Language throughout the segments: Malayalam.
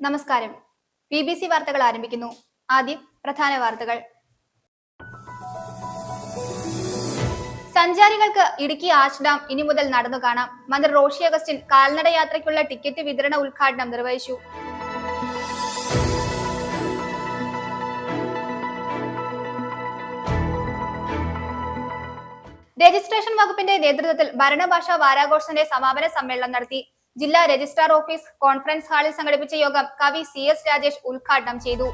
നമസ്കാരം. BBC വാർത്തകൾ ആരംഭിക്കുന്നു. ആദ്യം പ്രധാന വാർത്തകൾ. സഞ്ചാരികൾക്ക് ഇടുക്കി ആർച്ച് ഡാം ഇനി മുതൽ നടന്നു കാണാം. മന്ത്രി റോഷി അഗസ്റ്റിൻ കാൽനട യാത്രയ്ക്കുള്ള ടിക്കറ്റ് വിതരണ ഉദ്ഘാടനം നിർവഹിച്ചു. രജിസ്ട്രേഷൻ വകുപ്പിന്റെ നേതൃത്വത്തിൽ ഭരണഭാഷാ വാരാഘോഷത്തിന്റെ സമാപന സമ്മേളനം നടത്തി. ജില്ലാ രജിസ്ട്രാർ ഓഫീസ് കോൺഫറൻസ് ഹാളിൽ സംഘടിപ്പിച്ച യോഗം കവി CS രാജേഷ് ഉദ്ഘാടനം ചെയ്തു.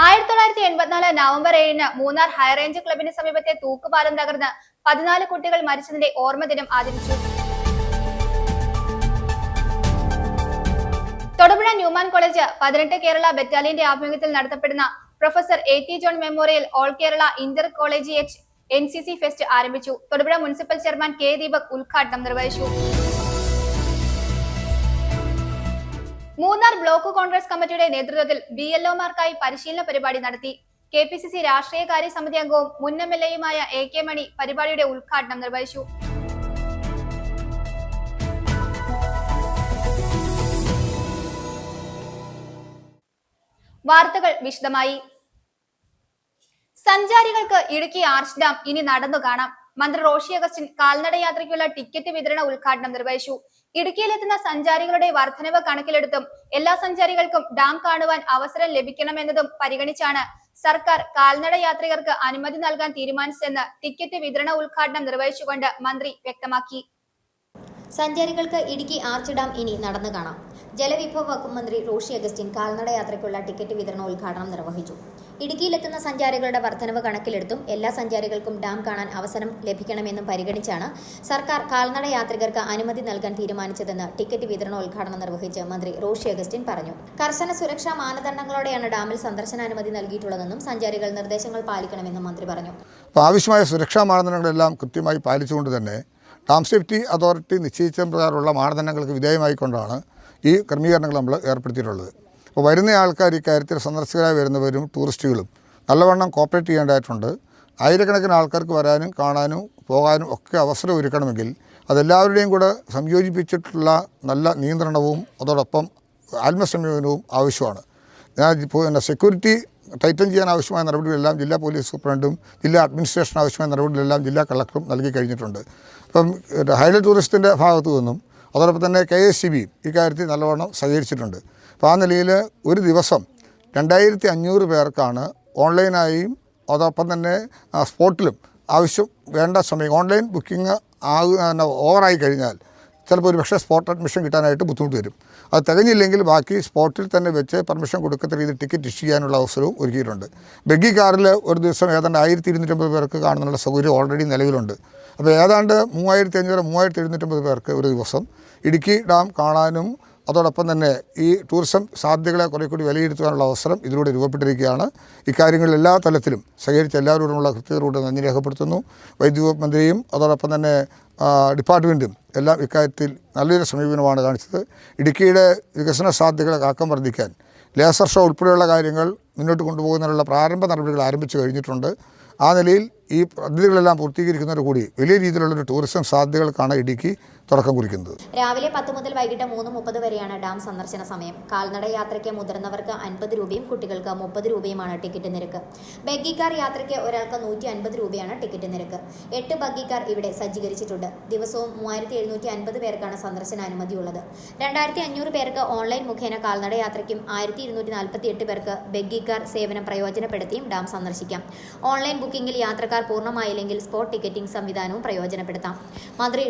1984 നവംബർ 7 മൂന്നാർ ഹൈറേഞ്ച് ക്ലബിന് സമീപത്തെ തൂക്കുപാലം തകർന്ന് 14 കുട്ടികൾ മരിച്ചതിന്റെ ഓർമ്മദിനം ആചരിച്ചു. തൊടുപുഴ ന്യൂമാൻ കോളേജ് 18 കേരള ബറ്റാലിയന്റെ ആഭിമുഖ്യത്തിൽ നടത്തപ്പെടുന്ന professor A.T. John memorial all Kerala intercollegiate NCC fest ആരംഭിച്ചു. Thodupuzha municipal chairman K. Deepak ഉദ്ഘാടനം നിർവഹിച്ചു. മൂന്നാർ ബ്ലോക്ക് കോൺഗ്രസ് കമ്മിറ്റിയുടെ നേതൃത്വത്തിൽ BLO-മാർക്കായി പരിശീലന പരിപാടി നടത്തി. KPCC രാഷ്ട്രീയകാര്യ സമിതി അംഗവും മുൻ MLA-യുമായ AK മണി പരിപാടിയുടെ ഉദ്ഘാടനം നിർവഹിച്ചു. വാർത്തകൾ വിശദമായി. സഞ്ചാരികൾക്ക് ഇടുക്കി ആർച്ച് ഡാം ഇനി നടന്നു കാണാം. മന്ത്രി റോഷി അഗസ്റ്റിൻ കാൽനട യാത്രയ്ക്കുള്ള ടിക്കറ്റ് വിതരണ ഉദ്ഘാടനം നിർവഹിച്ചു. ഇടുക്കിയിലെത്തുന്ന സഞ്ചാരികളുടെ വർധനവ് കണക്കിലെടുത്തും എല്ലാ സഞ്ചാരികൾക്കും ഡാം കാണുവാൻ അവസരം ലഭിക്കണമെന്നതും പരിഗണിച്ചാണ് സർക്കാർ കാൽനട യാത്രികർക്ക് അനുമതി നൽകാൻ തീരുമാനിച്ചതെന്ന് ടിക്കറ്റ് വിതരണ ഉദ്ഘാടനം നിർവഹിച്ചുകൊണ്ട് മന്ത്രി വ്യക്തമാക്കി. സഞ്ചാരികൾക്ക് ഇടുക്കി ആർച്ച് ഡാം ഇനി നടന്നു കാണാം. ജലവിഭവ വകുപ്പ് മന്ത്രി റോഷി അഗസ്റ്റിൻ കാൽനട യാത്രയ്ക്കുള്ള ടിക്കറ്റ് വിതരണ ഉദ്ഘാടനം നിർവഹിച്ചു. ഇടുക്കിയിലെത്തുന്ന സഞ്ചാരികളുടെ വർധനവ് കണക്കിലെടുത്തും എല്ലാ സഞ്ചാരികൾക്കും ഡാം കാണാൻ അവസരം ലഭിക്കണമെന്നും പരിഗണിച്ചാണ് സർക്കാർ കാൽനട യാത്രികർക്ക് അനുമതി നൽകാൻ തീരുമാനിച്ചതെന്ന് ടിക്കറ്റ് വിതരണ ഉദ്ഘാടനം നിർവഹിച്ച് മന്ത്രി റോഷി അഗസ്റ്റിൻ പറഞ്ഞു. കർശന സുരക്ഷാ മാനദണ്ഡങ്ങളോടെയാണ് ഡാമിൽ സന്ദർശനാനുമതി നൽകിയിട്ടുള്ളതെന്നും സഞ്ചാരികൾ നിർദ്ദേശങ്ങൾ പാലിക്കണമെന്നും മന്ത്രി പറഞ്ഞു. ആവശ്യമായ സുരക്ഷാ മാനദണ്ഡങ്ങളെല്ലാം കൃത്യമായി പാലിച്ചുകൊണ്ട് തന്നെ ഡാം സേഫ്റ്റി അതോറിറ്റി നിശ്ചയിച്ച പ്രകാരമുള്ള മാനദണ്ഡങ്ങൾക്ക് വിധേയമായിക്കൊണ്ടാണ് ഈ ക്രമീകരണങ്ങൾ നമ്മൾ ഏർപ്പെടുത്തിയിട്ടുള്ളത്. അപ്പോൾ വരുന്ന ആൾക്കാർ ഇക്കാര്യത്തിൽ സന്ദർശകരായി വരുന്നവരും ടൂറിസ്റ്റുകളും നല്ലവണ്ണം കോപ്പറേറ്റ് ചെയ്യേണ്ടതായിട്ടുണ്ട്. ആയിരക്കണക്കിന് ആൾക്കാർക്ക് വരാനും കാണാനും പോകാനും ഒക്കെ അവസരം ഒരുക്കണമെങ്കിൽ അതെല്ലാവരുടെയും കൂടെ സംയോജിപ്പിച്ചിട്ടുള്ള നല്ല നിയന്ത്രണവും അതോടൊപ്പം ആത്മസംയമനവും ആവശ്യമാണ്. സെക്യൂരിറ്റി ടൈറ്റൻ ചെയ്യാൻ ആവശ്യമായ നടപടികളെല്ലാം ജില്ലാ പോലീസ് സൂപ്രണ്ടും ജില്ലാ അഡ്മിനിസ്ട്രേഷൻ ആവശ്യമായ നടപടികളെല്ലാം ജില്ലാ കളക്ടറും നൽകി കഴിഞ്ഞിട്ടുണ്ട്. അപ്പം ഹൈലൈറ്റ് ടൂറിസത്തിൻ്റെ ഭാഗത്തു നിന്നും അതോടൊപ്പം തന്നെ KSCB ഇക്കാര്യത്തിൽ നല്ലവണ്ണം സഹകരിച്ചിട്ടുണ്ട്. അപ്പോൾ ആ നിലയിൽ ഒരു ദിവസം 2500 പേർക്കാണ് ഓൺലൈനായും അതോടൊപ്പം തന്നെ സ്പോട്ടിലും ആവശ്യം വേണ്ട സമയം ഓൺലൈൻ ബുക്കിംഗ് ഓവറായി കഴിഞ്ഞാൽ ചിലപ്പോൾ ഒരു പക്ഷേ സ്പോട്ട് അഡ്മിഷൻ കിട്ടാനായിട്ട് ബുദ്ധിമുട്ട് വരും. അത് തികഞ്ഞില്ലെങ്കിൽ ബാക്കി സ്പോട്ടിൽ തന്നെ വെച്ച് പെർമിഷൻ കൊടുക്കത്ത രീതിയിൽ ടിക്കറ്റ് ഇഷ്യൂ ചെയ്യാനുള്ള അവസരവും ഒരുക്കിയിട്ടുണ്ട്. ബഗ്ഗി കാറിൽ ഒരു ദിവസം ഏതാണ്ട് 1250 പേർക്ക് കാണുന്നുള്ള സൗകര്യം ഓൾറെഡി നിലവിലുണ്ട്. അപ്പോൾ ഏതാണ്ട് 3500-3750 പേർക്ക് ഒരു ദിവസം ഇടുക്കി ഡാം കാണാനും അതോടൊപ്പം തന്നെ ഈ ടൂറിസം സാധ്യതകളെ കുറേ കൂടി വിലയിരുത്താനുള്ള അവസരം ഇതിലൂടെ രൂപപ്പെട്ടിരിക്കുകയാണ്. ഇക്കാര്യങ്ങളിൽ എല്ലാ തലത്തിലും സഹകരിച്ച എല്ലാവരോടുമുള്ള കൃത്യതയോട് നന്ദി രേഖപ്പെടുത്തുന്നു. വൈദ്യുതി മന്ത്രിയും അതോടൊപ്പം തന്നെ ഡിപ്പാർട്ട്മെൻറ്റും എല്ലാം ഇക്കാര്യത്തിൽ നല്ലൊരു സമീപനമാണ് കാണിച്ചത്. ഇടുക്കിയുടെ വികസന സാധ്യതകളെ കാക്കം വർദ്ധിക്കാൻ ലേസർ ഷോ ഉൾപ്പെടെയുള്ള കാര്യങ്ങൾ മുന്നോട്ട് കൊണ്ടുപോകുന്നതിനുള്ള പ്രാരംഭ നടപടികൾ ആരംഭിച്ചു കഴിഞ്ഞിട്ടുണ്ട്. ആ നിലയിൽ ഈ പദ്ധതികളെല്ലാം പൂർത്തീകരിക്കുന്നതോടുകൂടി വലിയ രീതിയിലുള്ളൊരു ടൂറിസം സാധ്യതകൾക്കാണ് ഇടുക്കി തുടക്കം കുറിക്കുന്നത്. രാവിലെ 10 മുതൽ വൈകിട്ട് 3:30 വരെയാണ് ഡാം സന്ദർശന സമയം. കാൽനട യാത്രയ്ക്ക് മുതിർന്നവർക്ക് 50 രൂപയും കുട്ടികൾക്ക് 30 രൂപയുമാണ് ടിക്കറ്റ് നിരക്ക്. ബഗ്ഗി കാർ യാത്രയ്ക്ക് ഒരാൾക്ക് 150 രൂപയാണ് ടിക്കറ്റ് നിരക്ക്. 8 ബഗ്ഗി കാർ ഇവിടെ സജ്ജീകരിച്ചിട്ടുണ്ട്. ദിവസവും 3750 പേർക്കാണ് സന്ദർശനാനുമതിയുള്ളത്. 2500 പേർക്ക് ഓൺലൈൻ മുഖേന കാൽനട യാത്രയ്ക്കും 1248 പേർക്ക് ബഗ്ഗി കാർ സേവനം പ്രയോജനപ്പെടുത്തിയും ഡാം സന്ദർശിക്കാം. ഓൺലൈൻ ബുക്കിംഗിൽ യാത്രക്കാർ പൂർണ്ണമായില്ലെങ്കിൽ സ്പോട്ട് ടിക്കറ്റിംഗ് സംവിധാനവും പ്രയോജനപ്പെടുത്താം. മന്ത്രി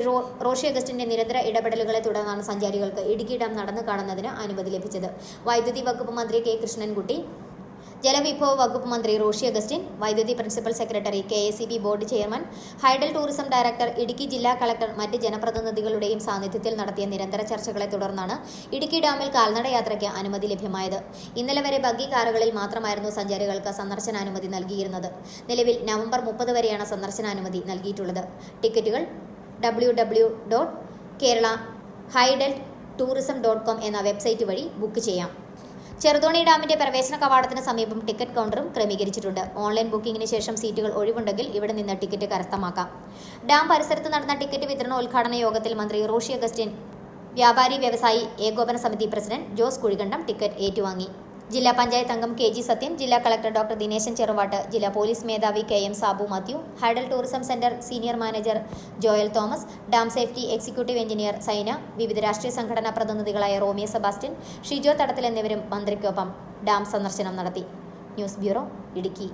റോഷി അഗസ്റ്റിന്റെ നിരന്തര ഇടപെടലുകളെ തുടർന്നാണ് സഞ്ചാരികൾക്ക് ഇടുക്കി ഡാം നടന്നു കാണുന്നതിന് അനുമതി ലഭിച്ചത്. വൈദ്യുതി വകുപ്പ് മന്ത്രി K. കൃഷ്ണൻകുട്ടി, ജലവിഭവ വകുപ്പ് മന്ത്രി റോഷി അഗസ്റ്റിൻ, വൈദ്യുതി principal secretary, KSCB board chairman, hydel tourism director, Idukki ജില്ലാ കളക്ടർ, മറ്റ് ജനപ്രതിനിധികളുടെയും സാന്നിധ്യത്തിൽ നടത്തിയ നിരന്തര ചർച്ചകളെ തുടർന്നാണ് ഇടുക്കി ഡാമിൽ കാൽനട യാത്രയ്ക്ക് അനുമതി ലഭ്യമായത്. ഇന്നലെ വരെ ബഗ്ഗി കാറുകളിൽ മാത്രമായിരുന്നു സഞ്ചാരികൾക്ക് സന്ദർശനാനുമതി നൽകിയിരുന്നത്. നിലവിൽ നവംബർ 30 വരെയാണ് സന്ദർശനാനുമതി നൽകിയിട്ടുള്ളത്. ടിക്കറ്റുകൾ www.keralahideltourism.com എന്ന വെബ്സൈറ്റ് വഴി ബുക്ക് ചെയ്യാം. ചെറുതോണി ഡാമിന്റെ പ്രവേശന കവാടത്തിന് സമീപം ടിക്കറ്റ് കൗണ്ടറും ക്രമീകരിച്ചിട്ടുണ്ട്. ഓൺലൈൻ ബുക്കിംഗിന് ശേഷം സീറ്റുകൾ ഒഴിവുണ്ടെങ്കിൽ ഇവിടെ നിന്ന് ടിക്കറ്റ് കരസ്ഥമാക്കാം. ഡാം പരിസരത്ത് നടന്ന ടിക്കറ്റ് വിതരണോദ്ഘാടന യോഗത്തിൽ മന്ത്രി റോഷി അഗസ്റ്റിൻ, വ്യാപാരി വ്യവസായി ഏകോപന സമിതി പ്രസിഡന്റ് ജോസ് കുഴികണ്ടം ടിക്കറ്റ് ഏറ്റുവാങ്ങി. ജില്ലാ പഞ്ചായത്ത് അംഗം KG സത്യൻ, ജില്ലാ കളക്ടർ ഡോക്ടർ ദിനേശൻ ചെറുവാട്ട്, ജില്ലാ പോലീസ് മേധാവി KM Sabu Mathew, hydel tourism centre senior manager Joel Thomas, dam safety executive engineer Saina, വിവിധ രാഷ്ട്രീയ സംഘടനാ പ്രതിനിധികളായ റോമിയ സെബാസ്റ്റ്യൻ, ഷിജോ തടത്തിൽ എന്നിവരും മന്ത്രിക്കൊപ്പം ഡാം സന്ദർശനം നടത്തി. News bureau, Idukki.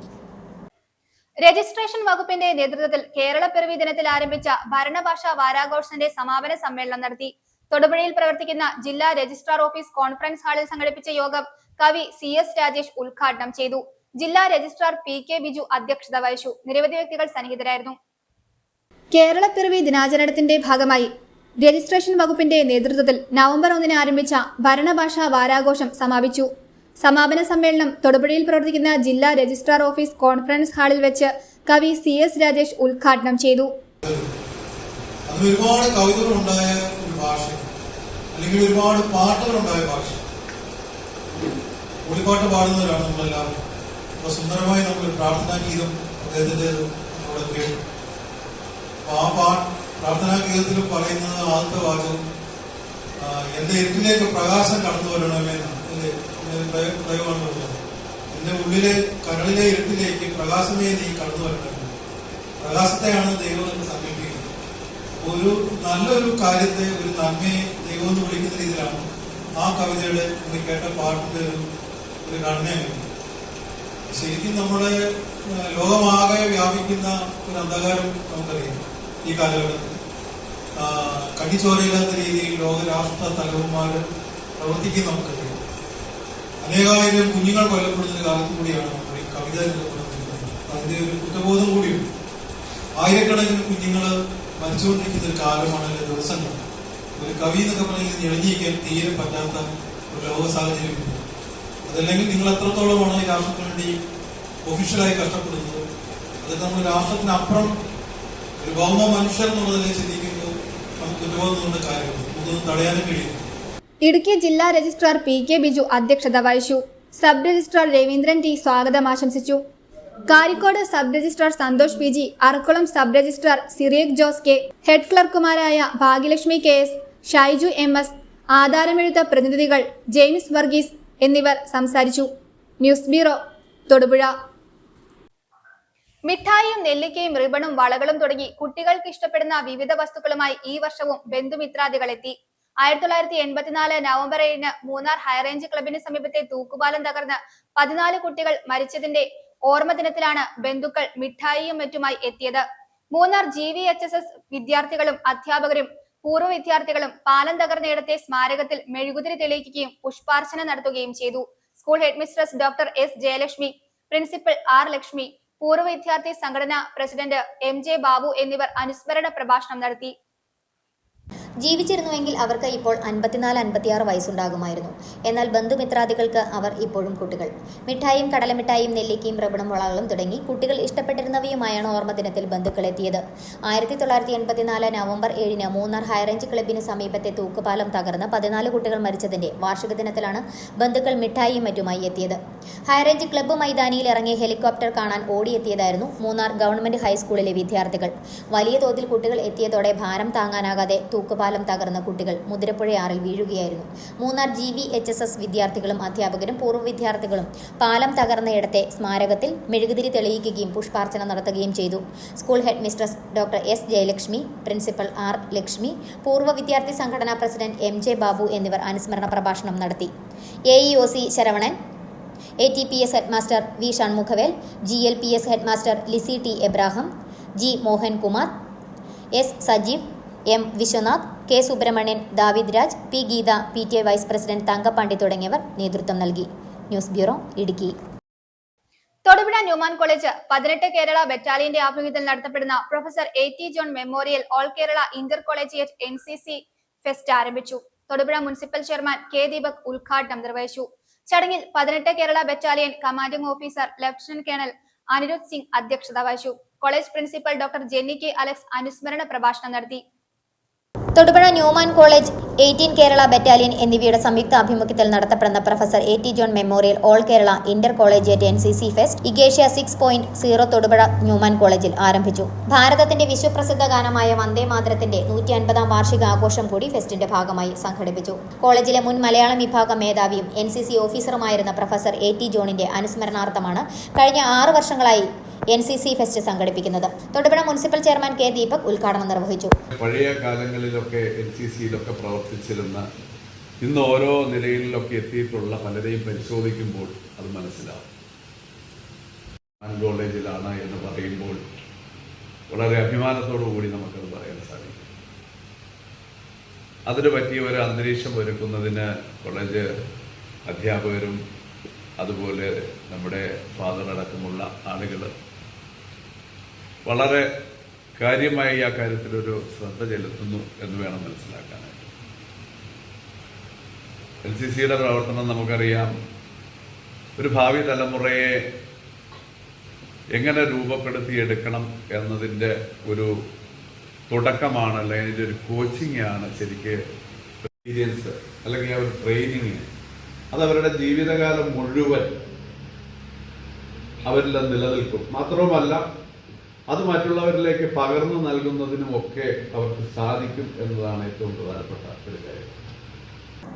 രജിസ്ട്രേഷൻ വകുപ്പിന്റെ നേതൃത്വത്തിൽ കേരളപ്പിറവി ദിനത്തിൽ ആരംഭിച്ച ഭരണഭാഷാ വാരാഘോഷത്തിന്റെ സമാപന സമ്മേളനം നടത്തി. തൊടുപുഴയിൽ പ്രവർത്തിക്കുന്ന ജില്ലാ രജിസ്ട്രാർ ഓഫീസ് കോൺഫറൻസ് ഹാളിൽ സംഘടിപ്പിച്ച യോഗം കവി CS രാജേഷ് ഉദ്ഘാടനം ചെയ്തു. ജില്ലാ രജിസ്ട്രാർ PK ബിജു അധ്യക്ഷത വഹിച്ചു. നിരവധി വ്യക്തികൾ സന്നിഹിതരായിരുന്നു. കേരളപ്പിറവി ദിനാചരണത്തിന്റെ ഭാഗമായി രജിസ്ട്രേഷൻ വകുപ്പിന്റെ നേതൃത്വത്തിൽ നവംബർ 1 ആരംഭിച്ച ഭരണഭാഷാ വാരാഘോഷം സമാപിച്ചു. സമാപന സമ്മേളനം തൊടുപുഴയിൽ പ്രവർത്തിക്കുന്ന ജില്ലാ രജിസ്ട്രാർ ഓഫീസ് കോൺഫറൻസ് ഹാളിൽ വെച്ച് കവി CS രാജേഷ് ഉദ്ഘാടനം ചെയ്തു. ഒരുപാട് കവിതകളുണ്ടായ ഒരു ഭാഷ, അല്ലെങ്കിൽ ഒരുപാട് പാട്ടുകളുണ്ടായ ഭാഷ. ഒളിപ്പാട്ട് പാടുന്നവരാണ് നമ്മളെല്ലാവരും. അപ്പൊ സുന്ദരമായി നമ്മൾ പ്രാർത്ഥനാ ഗീതം അദ്ദേഹത്തിന്റെ അവിടെ കേട്ടു. ആ പ്രാർത്ഥനാ ഗീതത്തിൽ പറയുന്നത് ആദ്യത്തെ വാചകം എന്റെ ഇരുട്ടിലേക്ക് പ്രകാശം കടന്നു വരണമെന്നാണ്. പ്രയോഗമാണ്. എന്റെ ഉള്ളിലെ കരളിലെ ഇരുട്ടിലേക്ക് പ്രകാശമേ നീ കടന്നു വരണം. പ്രകാശത്തെയാണ് ദൈവം എന്ന് സങ്കല്പിക്കുന്നത്. ഒരു നല്ലൊരു കാര്യത്തെ, ഒരു നന്മയെ ദൈവം എന്ന് വിളിക്കുന്ന രീതിയിലാണ് ആ കവിതയുടെ കേട്ട പാട്ടിന്റെ ഒരു ഘടനയാണ്. ശരിക്കും നമ്മുടെ ലോകമാകെ വ്യാപിക്കുന്ന ഒരു അന്ധകാരം നമുക്കറിയാം. ഈ കാലഘട്ടത്തിൽ കടിച്ചോരയില്ലാത്ത രീതിയിൽ ലോകരാഷ്ട്ര തലവന്മാര് പ്രവർത്തിക്കുന്ന നമുക്കറിയാം. അനേകായിരം കുഞ്ഞുങ്ങൾ കൊല്ലപ്പെടുന്ന കാലത്ത് കൂടിയാണ് നമ്മൾ ഈ കവിത അതിന്റെ ഒരു കുറ്റബോധം കൂടിയുണ്ട്. ആയിരക്കണക്കിന് കുഞ്ഞുങ്ങൾ മരിച്ചുകൊണ്ടിരിക്കുന്ന ഒരു കാലമാണ്, അതിന്റെ ദിവസങ്ങൾ. ഒരു കവി എന്നൊക്കെ പറഞ്ഞാൽ ഞെളിഞ്ഞിരിക്കാൻ തീരെ പറ്റാത്ത ഒരു ലോക സാഹചര്യമുണ്ട്. അതല്ലെങ്കിൽ നിങ്ങൾ എത്രത്തോളമാണ് ഈ രാഷ്ട്രത്തിന് വേണ്ടി ഒഫീഷ്യലായി കഷ്ടപ്പെടുന്നത്. അതൊക്കെ നമ്മൾ രാഷ്ട്രത്തിനപ്പുറം ഒരു ഭൗമ മനുഷ്യർ എന്നുള്ളതിനെ ചിന്തിക്കുമ്പോൾ നമുക്ക് കുറ്റബോധം കൊണ്ട് കാര്യമുണ്ട്. നമുക്കൊന്നും തടയാനും കഴിയും. ഇടുക്കി ജില്ലാ രജിസ്ട്രാർ PK ബിജു അധ്യക്ഷത വഹിച്ചു. സബ് രജിസ്ട്രാർ രവീന്ദ്രൻ T സ്വാഗതം ആശംസിച്ചു. Karikode sub registrar Santhosh PG, Arakkulam sub registrar Cyriac Jose K, head ക്ലർക്കുമാരായ ഭാഗ്യലക്ഷ്മി KS, ഷൈജു MS, ആധാരമെഴുത്ത പ്രതിനിധികൾ ജെയിംസ് വർഗീസ് എന്നിവർ സംസാരിച്ചു. News bureau, Thodupuzha. മിഠായിയും നെല്ലിക്കയും റിബണും വളകളും തുടങ്ങി കുട്ടികൾക്ക് ഇഷ്ടപ്പെടുന്ന വിവിധ വസ്തുക്കളുമായി ഈ വർഷവും ബന്ധുമിത്രാദികൾ എത്തി. 1984 നവംബർ 7 മൂന്നാർ ഹൈറേഞ്ച് ക്ലബിന് സമീപത്തെ തൂക്കുപാലം തകർന്ന് 14 കുട്ടികൾ മരിച്ചതിന്റെ ഓർമ്മ ദിനത്തിലാണ് ബന്ധുക്കൾ മിഠായിയും മറ്റുമായി എത്തിയത്. മൂന്നാർ GVHSS വിദ്യാർത്ഥികളും അധ്യാപകരും പൂർവ്വ വിദ്യാർത്ഥികളും പാലം തകർന്നയിടത്തെ സ്മാരകത്തിൽ മെഴുകുതിരി തെളിയിക്കുകയും പുഷ്പാർച്ചന നടത്തുകയും ചെയ്തു. School headmistress doctor S Jayalakshmi, principal R Lakshmi, പൂർവ്വ വിദ്യാർത്ഥി സംഘടനാ പ്രസിഡന്റ് MJ ബാബു എന്നിവർ അനുസ്മരണ പ്രഭാഷണം നടത്തി. ജീവിച്ചിരുന്നുവെങ്കിൽ അവർക്ക് ഇപ്പോൾ 54-56 വയസ്സുണ്ടാകുമായിരുന്നു. എന്നാൽ ബന്ധുമിത്രാദികൾക്ക് അവർ ഇപ്പോഴും കുട്ടികൾ. മിഠായിയും കടലമിഠായിയും നെല്ലിക്കയും റിബണും വളകളും തുടങ്ങി കുട്ടികൾ ഇഷ്ടപ്പെട്ടിരുന്നവയുമായാണ് ഓർമ്മദിനത്തിൽ ബന്ധുക്കൾ എത്തിയത്. 1984 നവംബർ 7 മൂന്നാർ ഹൈറേഞ്ച് ക്ലബിന് സമീപത്തെ തൂക്കുപാലം തകർന്ന് 14 കുട്ടികൾ മരിച്ചതിന്റെ വാർഷിക ദിനത്തിലാണ് ബന്ധുക്കൾ മിഠായിയും മറ്റുമായി എത്തിയത്. ഹൈറേഞ്ച് ക്ലബ്ബ് മൈതാനിയിൽ ഇറങ്ങിയ ഹെലികോപ്റ്റർ കാണാൻ ഓടിയെത്തിയതായിരുന്നു മൂന്നാർ ഗവൺമെന്റ് ഹൈസ്കൂളിലെ വിദ്യാർത്ഥികൾ. വലിയ തോതിൽ കുട്ടികൾ എത്തിയതോടെ ഭാരം താങ്ങാനാകാതെ തൂക്കുപാലം തകർന്ന കുട്ടികൾ മുതിരപ്പുഴയാറിൽ വീഴുകയായിരുന്നു. മൂന്നാർ GVHSS വിദ്യാർത്ഥികളും അധ്യാപകരും പൂർവ്വ വിദ്യാർത്ഥികളും പാലം തകർന്നയിടത്തെ സ്മാരകത്തിൽ മെഴുകുതിരി തെളിയിക്കുകയും പുഷ്പാർച്ചന നടത്തുകയും ചെയ്തു. School head mistress doctor S Jayalakshmi, principal R Lakshmi, പൂർവ്വ വിദ്യാർത്ഥി സംഘടനാ പ്രസിഡന്റ് MJ ബാബു എന്നിവർ അനുസ്മരണ പ്രഭാഷണം നടത്തി. AEOC Saravanan, ATPS headmaster V Shanmughavel, GLPS headmaster Lissy T Abraham, G Mohankumar, S Sajeev, M Viswanath, K Subramanian, David Raj, P Geetha, PTA vice president Thangapandi തുടങ്ങിയവർ നേതൃത്വം നൽകി. News bureau, Idukki. Thodupuzha Newman college 18 Kerala ബറ്റാലിയന്റെ ആഭിമുഖ്യത്തിൽ നടത്തപ്പെടുന്ന professor AT John memorial all Kerala intercollegiate NCC fest ആരംഭിച്ചു. Thodupuzha municipal chairman K Deepak ഉദ്ഘാടനം നിർവഹിച്ചു. ചടങ്ങിൽ 18 Kerala battalion commanding officer lieutenant colonel Anirudh Singh അധ്യക്ഷത വഹിച്ചു. College principal doctor Jenny K Alex അനുസ്മരണ പ്രഭാഷണം നടത്തി. Thodupuzha Newman college, 18 Kerala battalion എന്നിവയുടെ സംയുക്ത ആഭിമുഖ്യത്തിൽ നടത്തപ്പെടുന്ന professor A.T. John memorial all Kerala intercollegiate NCC fest ഇഗേഷ്യ 6.0 തൊടുപുഴ ന്യൂമാൻ കോളേജിൽ ആരംഭിച്ചു. ഭാരതത്തിന്റെ വിശ്വപ്രസിദ്ധ ഗാനമായ വന്ദേ മാതരത്തിന്റെ 150-ാം വാർഷിക ആഘോഷം കൂടി ഫെസ്റ്റിന്റെ ഭാഗമായി സംഘടിപ്പിച്ചു. കോളേജിലെ മുൻ മലയാളം വിഭാഗം മേധാവിയും NCC ഓഫീസറുമായിരുന്ന പ്രൊഫസർ A.T. ജോണിന്റെ അനുസ്മരണാർത്ഥമാണ് കഴിഞ്ഞ 6 വർഷങ്ങളായി NCC ഫെസ്റ്റ് സംഘടിപ്പിക്കുന്നത്. Thodupuzha municipal chairman K. Deepak ഉദ്ഘാടനം നിർവഹിച്ചു. പഴയ കാലങ്ങളിലൊക്കെ NCCയിലൊക്കെ പ്രവർത്തിച്ചിരുന്ന ഇന്ന് ഓരോ നിലയിലൊക്കെ എത്തിയിട്ടുള്ള പലരെയും പരിശോധിക്കുമ്പോൾ അത് മനസ്സിലാവും. കോളേജിലാണ് എന്ന് പറയുമ്പോൾ വളരെ അഭിമാനത്തോടു കൂടി നമുക്കത് പറയാൻ സാധിക്കും. അതിന് പറ്റിയ ഒരു അന്തരീക്ഷം ഒരുക്കുന്നതിന് കോളേജ് അധ്യാപകരും അതുപോലെ നമ്മുടെ ഫാദർ അടക്കമുള്ള ആളുകൾ വളരെ കാര്യമായി ആ കാര്യത്തിലൊരു ശ്രദ്ധ ചെലുത്തുന്നു എന്ന് വേണം മനസ്സിലാക്കാനായിട്ട്. NCCയുടെ പ്രവർത്തനം നമുക്കറിയാം, ഒരു ഭാവി തലമുറയെ എങ്ങനെ രൂപപ്പെടുത്തിയെടുക്കണം എന്നതിൻ്റെ ഒരു തുടക്കമാണ്, അല്ലെങ്കിൽ അതിൻ്റെ ഒരു കോച്ചിങ് ആണ് ശരിക്ക് എക്സ്പീരിയൻസ് അല്ലെങ്കിൽ ആ ഒരു ട്രെയിനിങ്. അതവരുടെ ജീവിതകാലം മുഴുവൻ അവരിൽ നിലനിൽക്കും. മാത്രവുമല്ല അത് മറ്റുള്ളവരിലേക്ക് പകർന്നു നൽകുന്നതിനുമൊക്കെ അവർക്ക് സാധിക്കും എന്നതാണ് ഏറ്റവും പ്രധാനപ്പെട്ട ഒരു കാര്യം.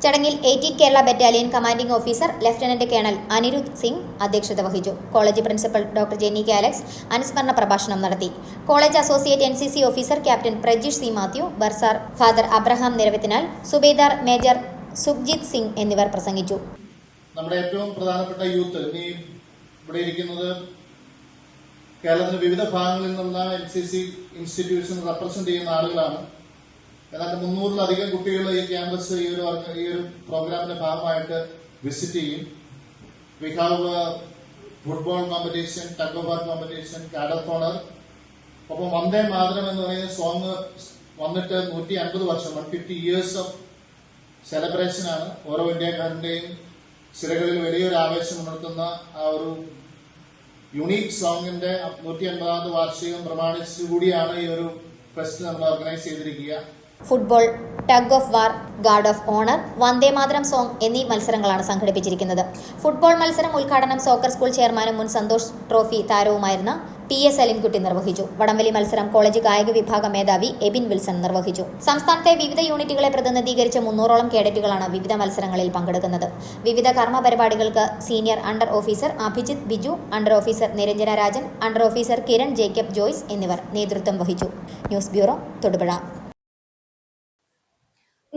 ചടങ്ങിൽ 18 Kerala battalion commanding officer lieutenant colonel Anirudh Singh അധ്യക്ഷത വഹിച്ചു. College principal doctor Jenny K. Alex അനുസ്മരണ പ്രഭാഷണം നടത്തി. College associate NCC officer captain Prajeesh C Mathew, bursar father Abraham Niravathinal, subedar major Sukhjit Singh എന്നിവർ പ്രസംഗിച്ചു. നമ്മുടെ ഏറ്റവും പ്രധാനപ്പെട്ട യൂത്ത് ഇവിടെ ഇരിക്കുന്നത് കേരളത്തിന്റെ വിവിധ ഭാഗങ്ങളിൽ നിന്നുള്ള NCC ഇൻസ്റ്റിറ്റ്യൂഷൻ റെപ്രസെന്റ് ചെയ്യുന്ന ആളുകളാണ്. ഏതാണ്ട് 300-ലധികം കുട്ടികൾ ഈ ക്യാമ്പസ് ഈ ഒരു പ്രോഗ്രാമിന്റെ ഭാഗമായിട്ട് വിസിറ്റ് ചെയ്യും. We have football competition, tug of war competition, card of owner. ഒപ്പം വന്ദേ മാതരം എന്ന് പറയുന്ന സോങ് വന്നിട്ട് 150 വർഷം 150 ഇയേഴ്സ് ഓഫ് സെലിബ്രേഷൻ ആണ്. ഓരോ ഇന്ത്യക്കാരന്റെയും സിരകളിൽ വലിയൊരു ആവേശം ഉണർത്തുന്ന ആ ഒരു യുണീക് സോങ്ങിന്റെ 150ാമത് വാർഷികം പ്രമാണിച്ചുകൂടിയാണ് ഈ ഒരു ഫെസ്റ്റ് നമ്മൾ ഓർഗനൈസ് ചെയ്തിരിക്കുക. Football, tug of war, guard of owner, Vande Mataram song എന്നീ മത്സരങ്ങളാണ് സംഘടിപ്പിച്ചിരിക്കുന്നത്. ഫുട്ബോൾ മത്സരം ഉദ്ഘാടനം സോക്കർ സ്കൂൾ ചെയർമാനും മുൻ സന്തോഷ് ട്രോഫി താരവുമായിരുന്ന PS അലിൻകുട്ടി നിർവഹിച്ചു. വടംവലി മത്സരം കോളേജ് കായിക വിഭാഗം മേധാവി എബിൻ വിൽസൺ നിർവഹിച്ചു. സംസ്ഥാനത്തെ വിവിധ യൂണിറ്റുകളെ പ്രതിനിധീകരിച്ച 300ഓളം കേഡറ്റുകളാണ് വിവിധ മത്സരങ്ങളിൽ പങ്കെടുക്കുന്നത്. വിവിധ കർമ്മ പരിപാടികൾക്ക് senior under officer Abhijith Biju, under officer Niranjana Rajan, under officer Kiran Jacob Joyce എന്നിവർ നേതൃത്വം വഹിച്ചു. News bureau, Thodupuzha.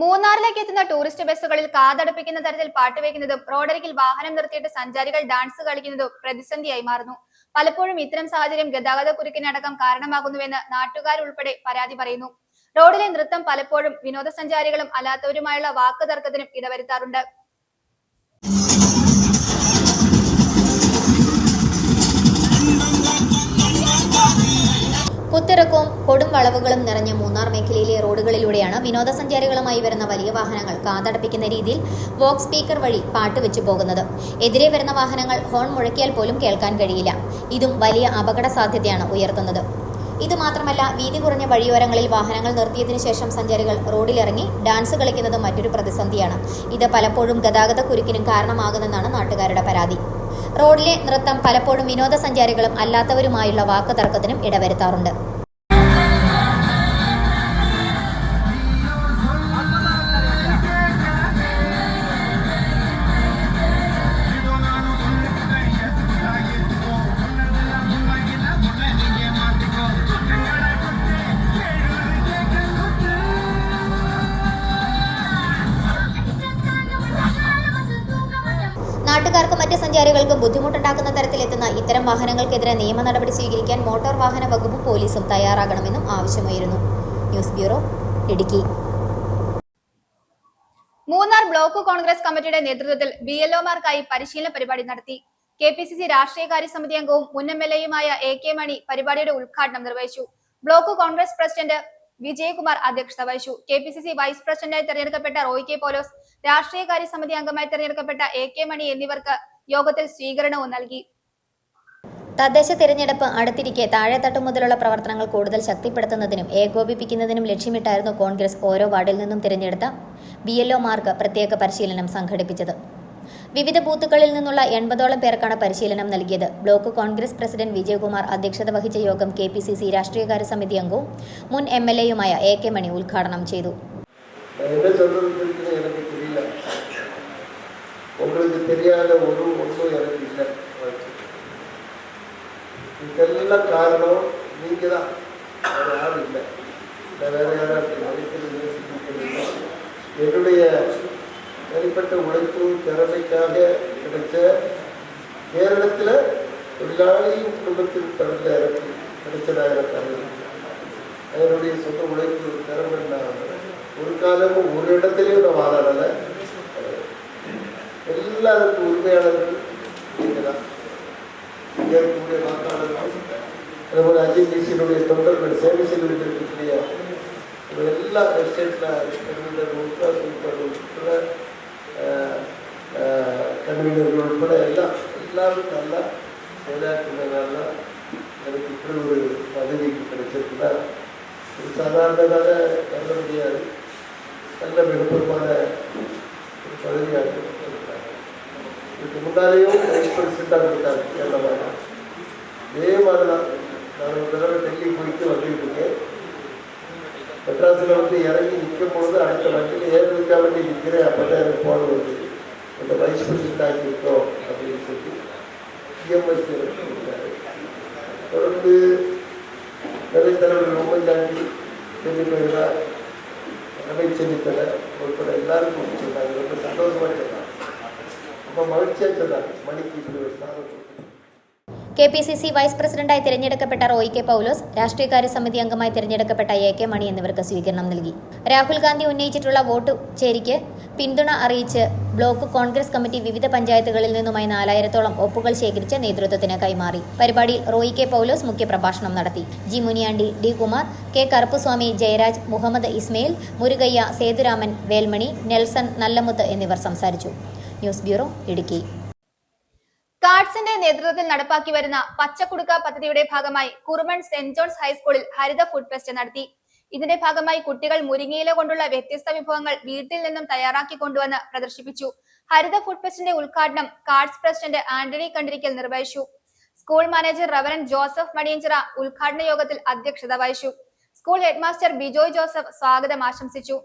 മൂന്നാറിലേക്ക് എത്തുന്ന ടൂറിസ്റ്റ് ബസ്സുകളിൽ കാതടപ്പിക്കുന്ന തരത്തിൽ പാട്ടുവെക്കുന്നതും റോഡരികിൽ വാഹനം നിർത്തിയിട്ട് സഞ്ചാരികൾ ഡാൻസ് കളിക്കുന്നതും പ്രതിസന്ധിയായി മാറുന്നു. പലപ്പോഴും ഇത്തരം സാഹചര്യം ഗതാഗത കുരുക്കിനടക്കം കാരണമാകുന്നുവെന്ന് നാട്ടുകാരുൾപ്പെടെ പരാതി പറയുന്നു. റോഡിലെ നൃത്തം പലപ്പോഴും വിനോദസഞ്ചാരികളും അല്ലാത്തവരുമായുള്ള വാക്ക് തർക്കത്തിനും ഇടവരുത്താറുണ്ട്. കുത്തിറക്കവും കൊടും വളവുകളും നിറഞ്ഞ മൂന്നാർ മേഖലയിലെ റോഡുകളിലൂടെയാണ് വിനോദസഞ്ചാരികളുമായി വരുന്ന വലിയ വാഹനങ്ങൾ കാതടപ്പിക്കുന്ന രീതിയിൽ വോക്സ് സ്പീക്കർ വഴി പാട്ട് വെച്ചു പോകുന്നത്. എതിരെ വരുന്ന വാഹനങ്ങൾ ഹോൺ മുഴക്കിയാൽ പോലും കേൾക്കാൻ കഴിയില്ല. ഇതും വലിയ അപകട സാധ്യതയാണ് ഉയർത്തുന്നത്. ഇതുമാത്രമല്ല, വീതി കുറഞ്ഞ വഴിയോരങ്ങളിൽ വാഹനങ്ങൾ നിർത്തിയതിനു ശേഷം സഞ്ചാരികൾ റോഡിലിറങ്ങി ഡാൻസ് കളിക്കുന്നത് മറ്റൊരു പ്രതിസന്ധിയാണ്. ഇത് പലപ്പോഴും ഗതാഗത കുരുക്കിനും കാരണമാകുമെന്നാണ് നാട്ടുകാരുടെ പരാതി. റോഡിലെ നൃത്തം പലപ്പോഴും വിനോദസഞ്ചാരികളും അല്ലാത്തവരുമായുള്ള വാക്ക് തർക്കത്തിനും ഇടവരുത്താറുണ്ട്. നാട്ടുകാർക്കും മറ്റ് സഞ്ചാരികൾക്കും ബുദ്ധിമുട്ടുണ്ടാക്കുന്ന തരത്തിലെത്തുന്ന ഇത്തരം വാഹനങ്ങൾക്കെതിരെ നിയമ നടപടി സ്വീകരിക്കാൻ മോട്ടോർ വാഹന വകുപ്പും പോലീസും തയ്യാറാകണമെന്നും ആവശ്യമായിരുന്നു. News bureau, Idukki. Munnar block Congress കമ്മിറ്റിയുടെ നേതൃത്വത്തിൽ BLO-മാർക്കായി പരിശീലന പരിപാടി നടത്തി. KPCC രാഷ്ട്രീയകാര്യ സമിതി അംഗവും മുൻ MLA-യുമായ AK മണി പരിപാടിയുടെ ഉദ്ഘാടനം നിർവഹിച്ചു. ബ്ലോക്ക് കോൺഗ്രസ് പ്രസിഡന്റ് വിജയകുമാർ അധ്യക്ഷത വഹിച്ചു. KPCC വൈസ് പ്രസിഡന്റായി തെരഞ്ഞെടുക്കപ്പെട്ട റോയ് കെ പോലോസ്, രാഷ്ട്രീയകാര്യ സമിതി അംഗമായി തെരഞ്ഞെടുക്കപ്പെട്ട AK മണി എന്നിവർക്ക് യോഗത്തിൽ സ്വീകരണവും നൽകി. തദ്ദേശ തിരഞ്ഞെടുപ്പ് അടുത്തിരിക്കെ താഴെത്തട്ടു മുതലുള്ള പ്രവർത്തനങ്ങൾ കൂടുതൽ ശക്തിപ്പെടുത്തുന്നതിനും ഏകോപിപ്പിക്കുന്നതിനും ലക്ഷ്യമിട്ടായിരുന്നു കോൺഗ്രസ് ഓരോ വാർഡിൽ നിന്നും തിരഞ്ഞെടുത്ത BLOമാർക്ക് പ്രത്യേക പരിശീലനം സംഘടിപ്പിച്ചത്. വിവിധ ബൂത്തുകളിൽ നിന്നുള്ള 80ഓളം പേർക്കാണ് പരിശീലനം നൽകിയത്. ബ്ലോക്ക് കോൺഗ്രസ് പ്രസിഡന്റ് വിജയകുമാർ അധ്യക്ഷത വഹിച്ച യോഗം KPCC രാഷ്ട്രീയകാര്യ സമിതി അംഗവും മുൻ MLAയുമായ AK മണി ഉദ്ഘാടനം ചെയ്തു. இதெல்லாம் காரணம் நீங்க தான், வேறு யாரும் இல்லை. வேறு யாரும் என்னுடைய தனிப்பட்ட உழைப்பு திறமைக்காக கிடைச்ச கேரளத்தில் தொழிலாளியின் குடும்பத்தில் பிறந்த கிடைச்சதாக எனக்கு அதனுடைய சொந்த உழைப்பு திறமை ஒரு காலமும் ஒரு இடத்துலையும் நான் வாழலை. எல்லாருக்கும் உரிமையாளர்கள் நீங்கள் தான். இங்கே இருக்கக்கூடிய வாக்காளர்கள், அதுபோல் INDC தொண்டர்கள், சேவை செய்து கொண்டிருக்கக்கூடிய எல்லா எஸ்டேட்டில் உட்பட கன்வீனர்கள் உட்பட எல்லாரும் நல்லா செயலாற்றுறதுனால எனக்கு இப்படி ஒரு பதவி கிடைச்சிருக்குன்னா ஒரு சாதாரணமாக கருத முடியாது. நல்ல விருப்பமான ஒரு பதவியாக கொடுத்தாங்க. இதுக்கு முன்னாலேயும் வைஸ் பிரசிடண்டாக கொடுத்தாங்க கேரளமாக. இதே மாதிரி தான் நான் ஒரு தடவை டெல்லி போயிட்டு வந்துட்டு இருக்கேன். மெட்ராஸில் வந்து இறங்கி நிற்கும் பொழுது அடுத்த வண்டியில் ஏறதுக்காக வேண்டி நிற்கிறேன். அப்போ தான் எனக்கு போன வருது, இந்த வைஸ் பிரசிடண்ட் ஆகியிருக்கோம் அப்படின்னு சொல்லி EMS கொடுத்தாரு. தொடர்ந்து நிறைய தலைவர்கள் உம்மஞ்சாண்டி, பெரியப்பா, அமைச்சரித்தலை உட்பட எல்லாருக்கும் சொன்னாங்க. ரொம்ப சந்தோஷமாக சொன்னாங்க, ரொம்ப மகிழ்ச்சியாக சொன்னாங்க. மணிக்கு இப்படி ஒரு ஸ்தானம் கொடுத்து KPCC വൈസ് പ്രസിഡന്റായി തിരഞ്ഞെടുക്കപ്പെട്ട റോയ് കെ പൗലോസ്, രാഷ്ട്രീയകാര്യ സമിതി അംഗമായി തിരഞ്ഞെടുക്കപ്പെട്ട AK മണി എന്നിവർക്ക് സ്വീകരണം നൽകി. രാഹുൽ ഗാന്ധി ഉന്നയിച്ചിട്ടുള്ള വോട്ട് ചേരിക്ക് പിന്തുണ അറിയിച്ച് ബ്ലോക്ക് കോൺഗ്രസ് കമ്മിറ്റി വിവിധ പഞ്ചായത്തുകളിൽ നിന്നുമായി 4000ഓളം ഒപ്പുകൾ ശേഖരിച്ച് നേതൃത്വത്തിന് കൈമാറി. പരിപാടിയിൽ റോയ് കെ പൗലോസ് മുഖ്യപ്രഭാഷണം നടത്തി. G Muniyandi, D Kumar, K Karuppuswamy, Jayaraj, Muhammad Ismail, Murugaiah, Sethuraman, Velmani, Nelson, Nallamuthu എന്നിവർ സംസാരിച്ചു. News bureau, Idukki. കാഡ്സിന്റെ നേതൃത്വത്തിൽ നടപ്പാക്കി വരുന്ന പച്ചക്കുടുക്ക പദ്ധതിയുടെ ഭാഗമായി കുറുമൺ സെന്റ് ജോൺസ് ഹൈസ്കൂളിൽ ഹരിത ഫുഡ് ഫെസ്റ്റ് നടത്തി. ഇതിന്റെ ഭാഗമായി കുട്ടികൾ മുരിങ്ങയില കൊണ്ടുള്ള വ്യത്യസ്ത വിഭവങ്ങൾ വീട്ടിൽ നിന്നും തയ്യാറാക്കി കൊണ്ടുവന്ന് പ്രദർശിപ്പിച്ചു. ഹരിത ഫുഡ് ഫെസ്റ്റിന്റെ ഉദ്ഘാടനം കാഡ്സ് പ്രസിഡന്റ് ആന്റണി കണ്ടിരിക്കൽ നിർവഹിച്ചു. സ്കൂൾ മാനേജർ റവറൻ ജോസഫ് മടിയഞ്ചിറ ഉദ്ഘാടന യോഗത്തിൽ അധ്യക്ഷത വഹിച്ചു. സ്കൂൾ ഹെഡ്മാസ്റ്റർ ബിജോയ് ജോസഫ് സ്വാഗതം ആശംസിച്ചു.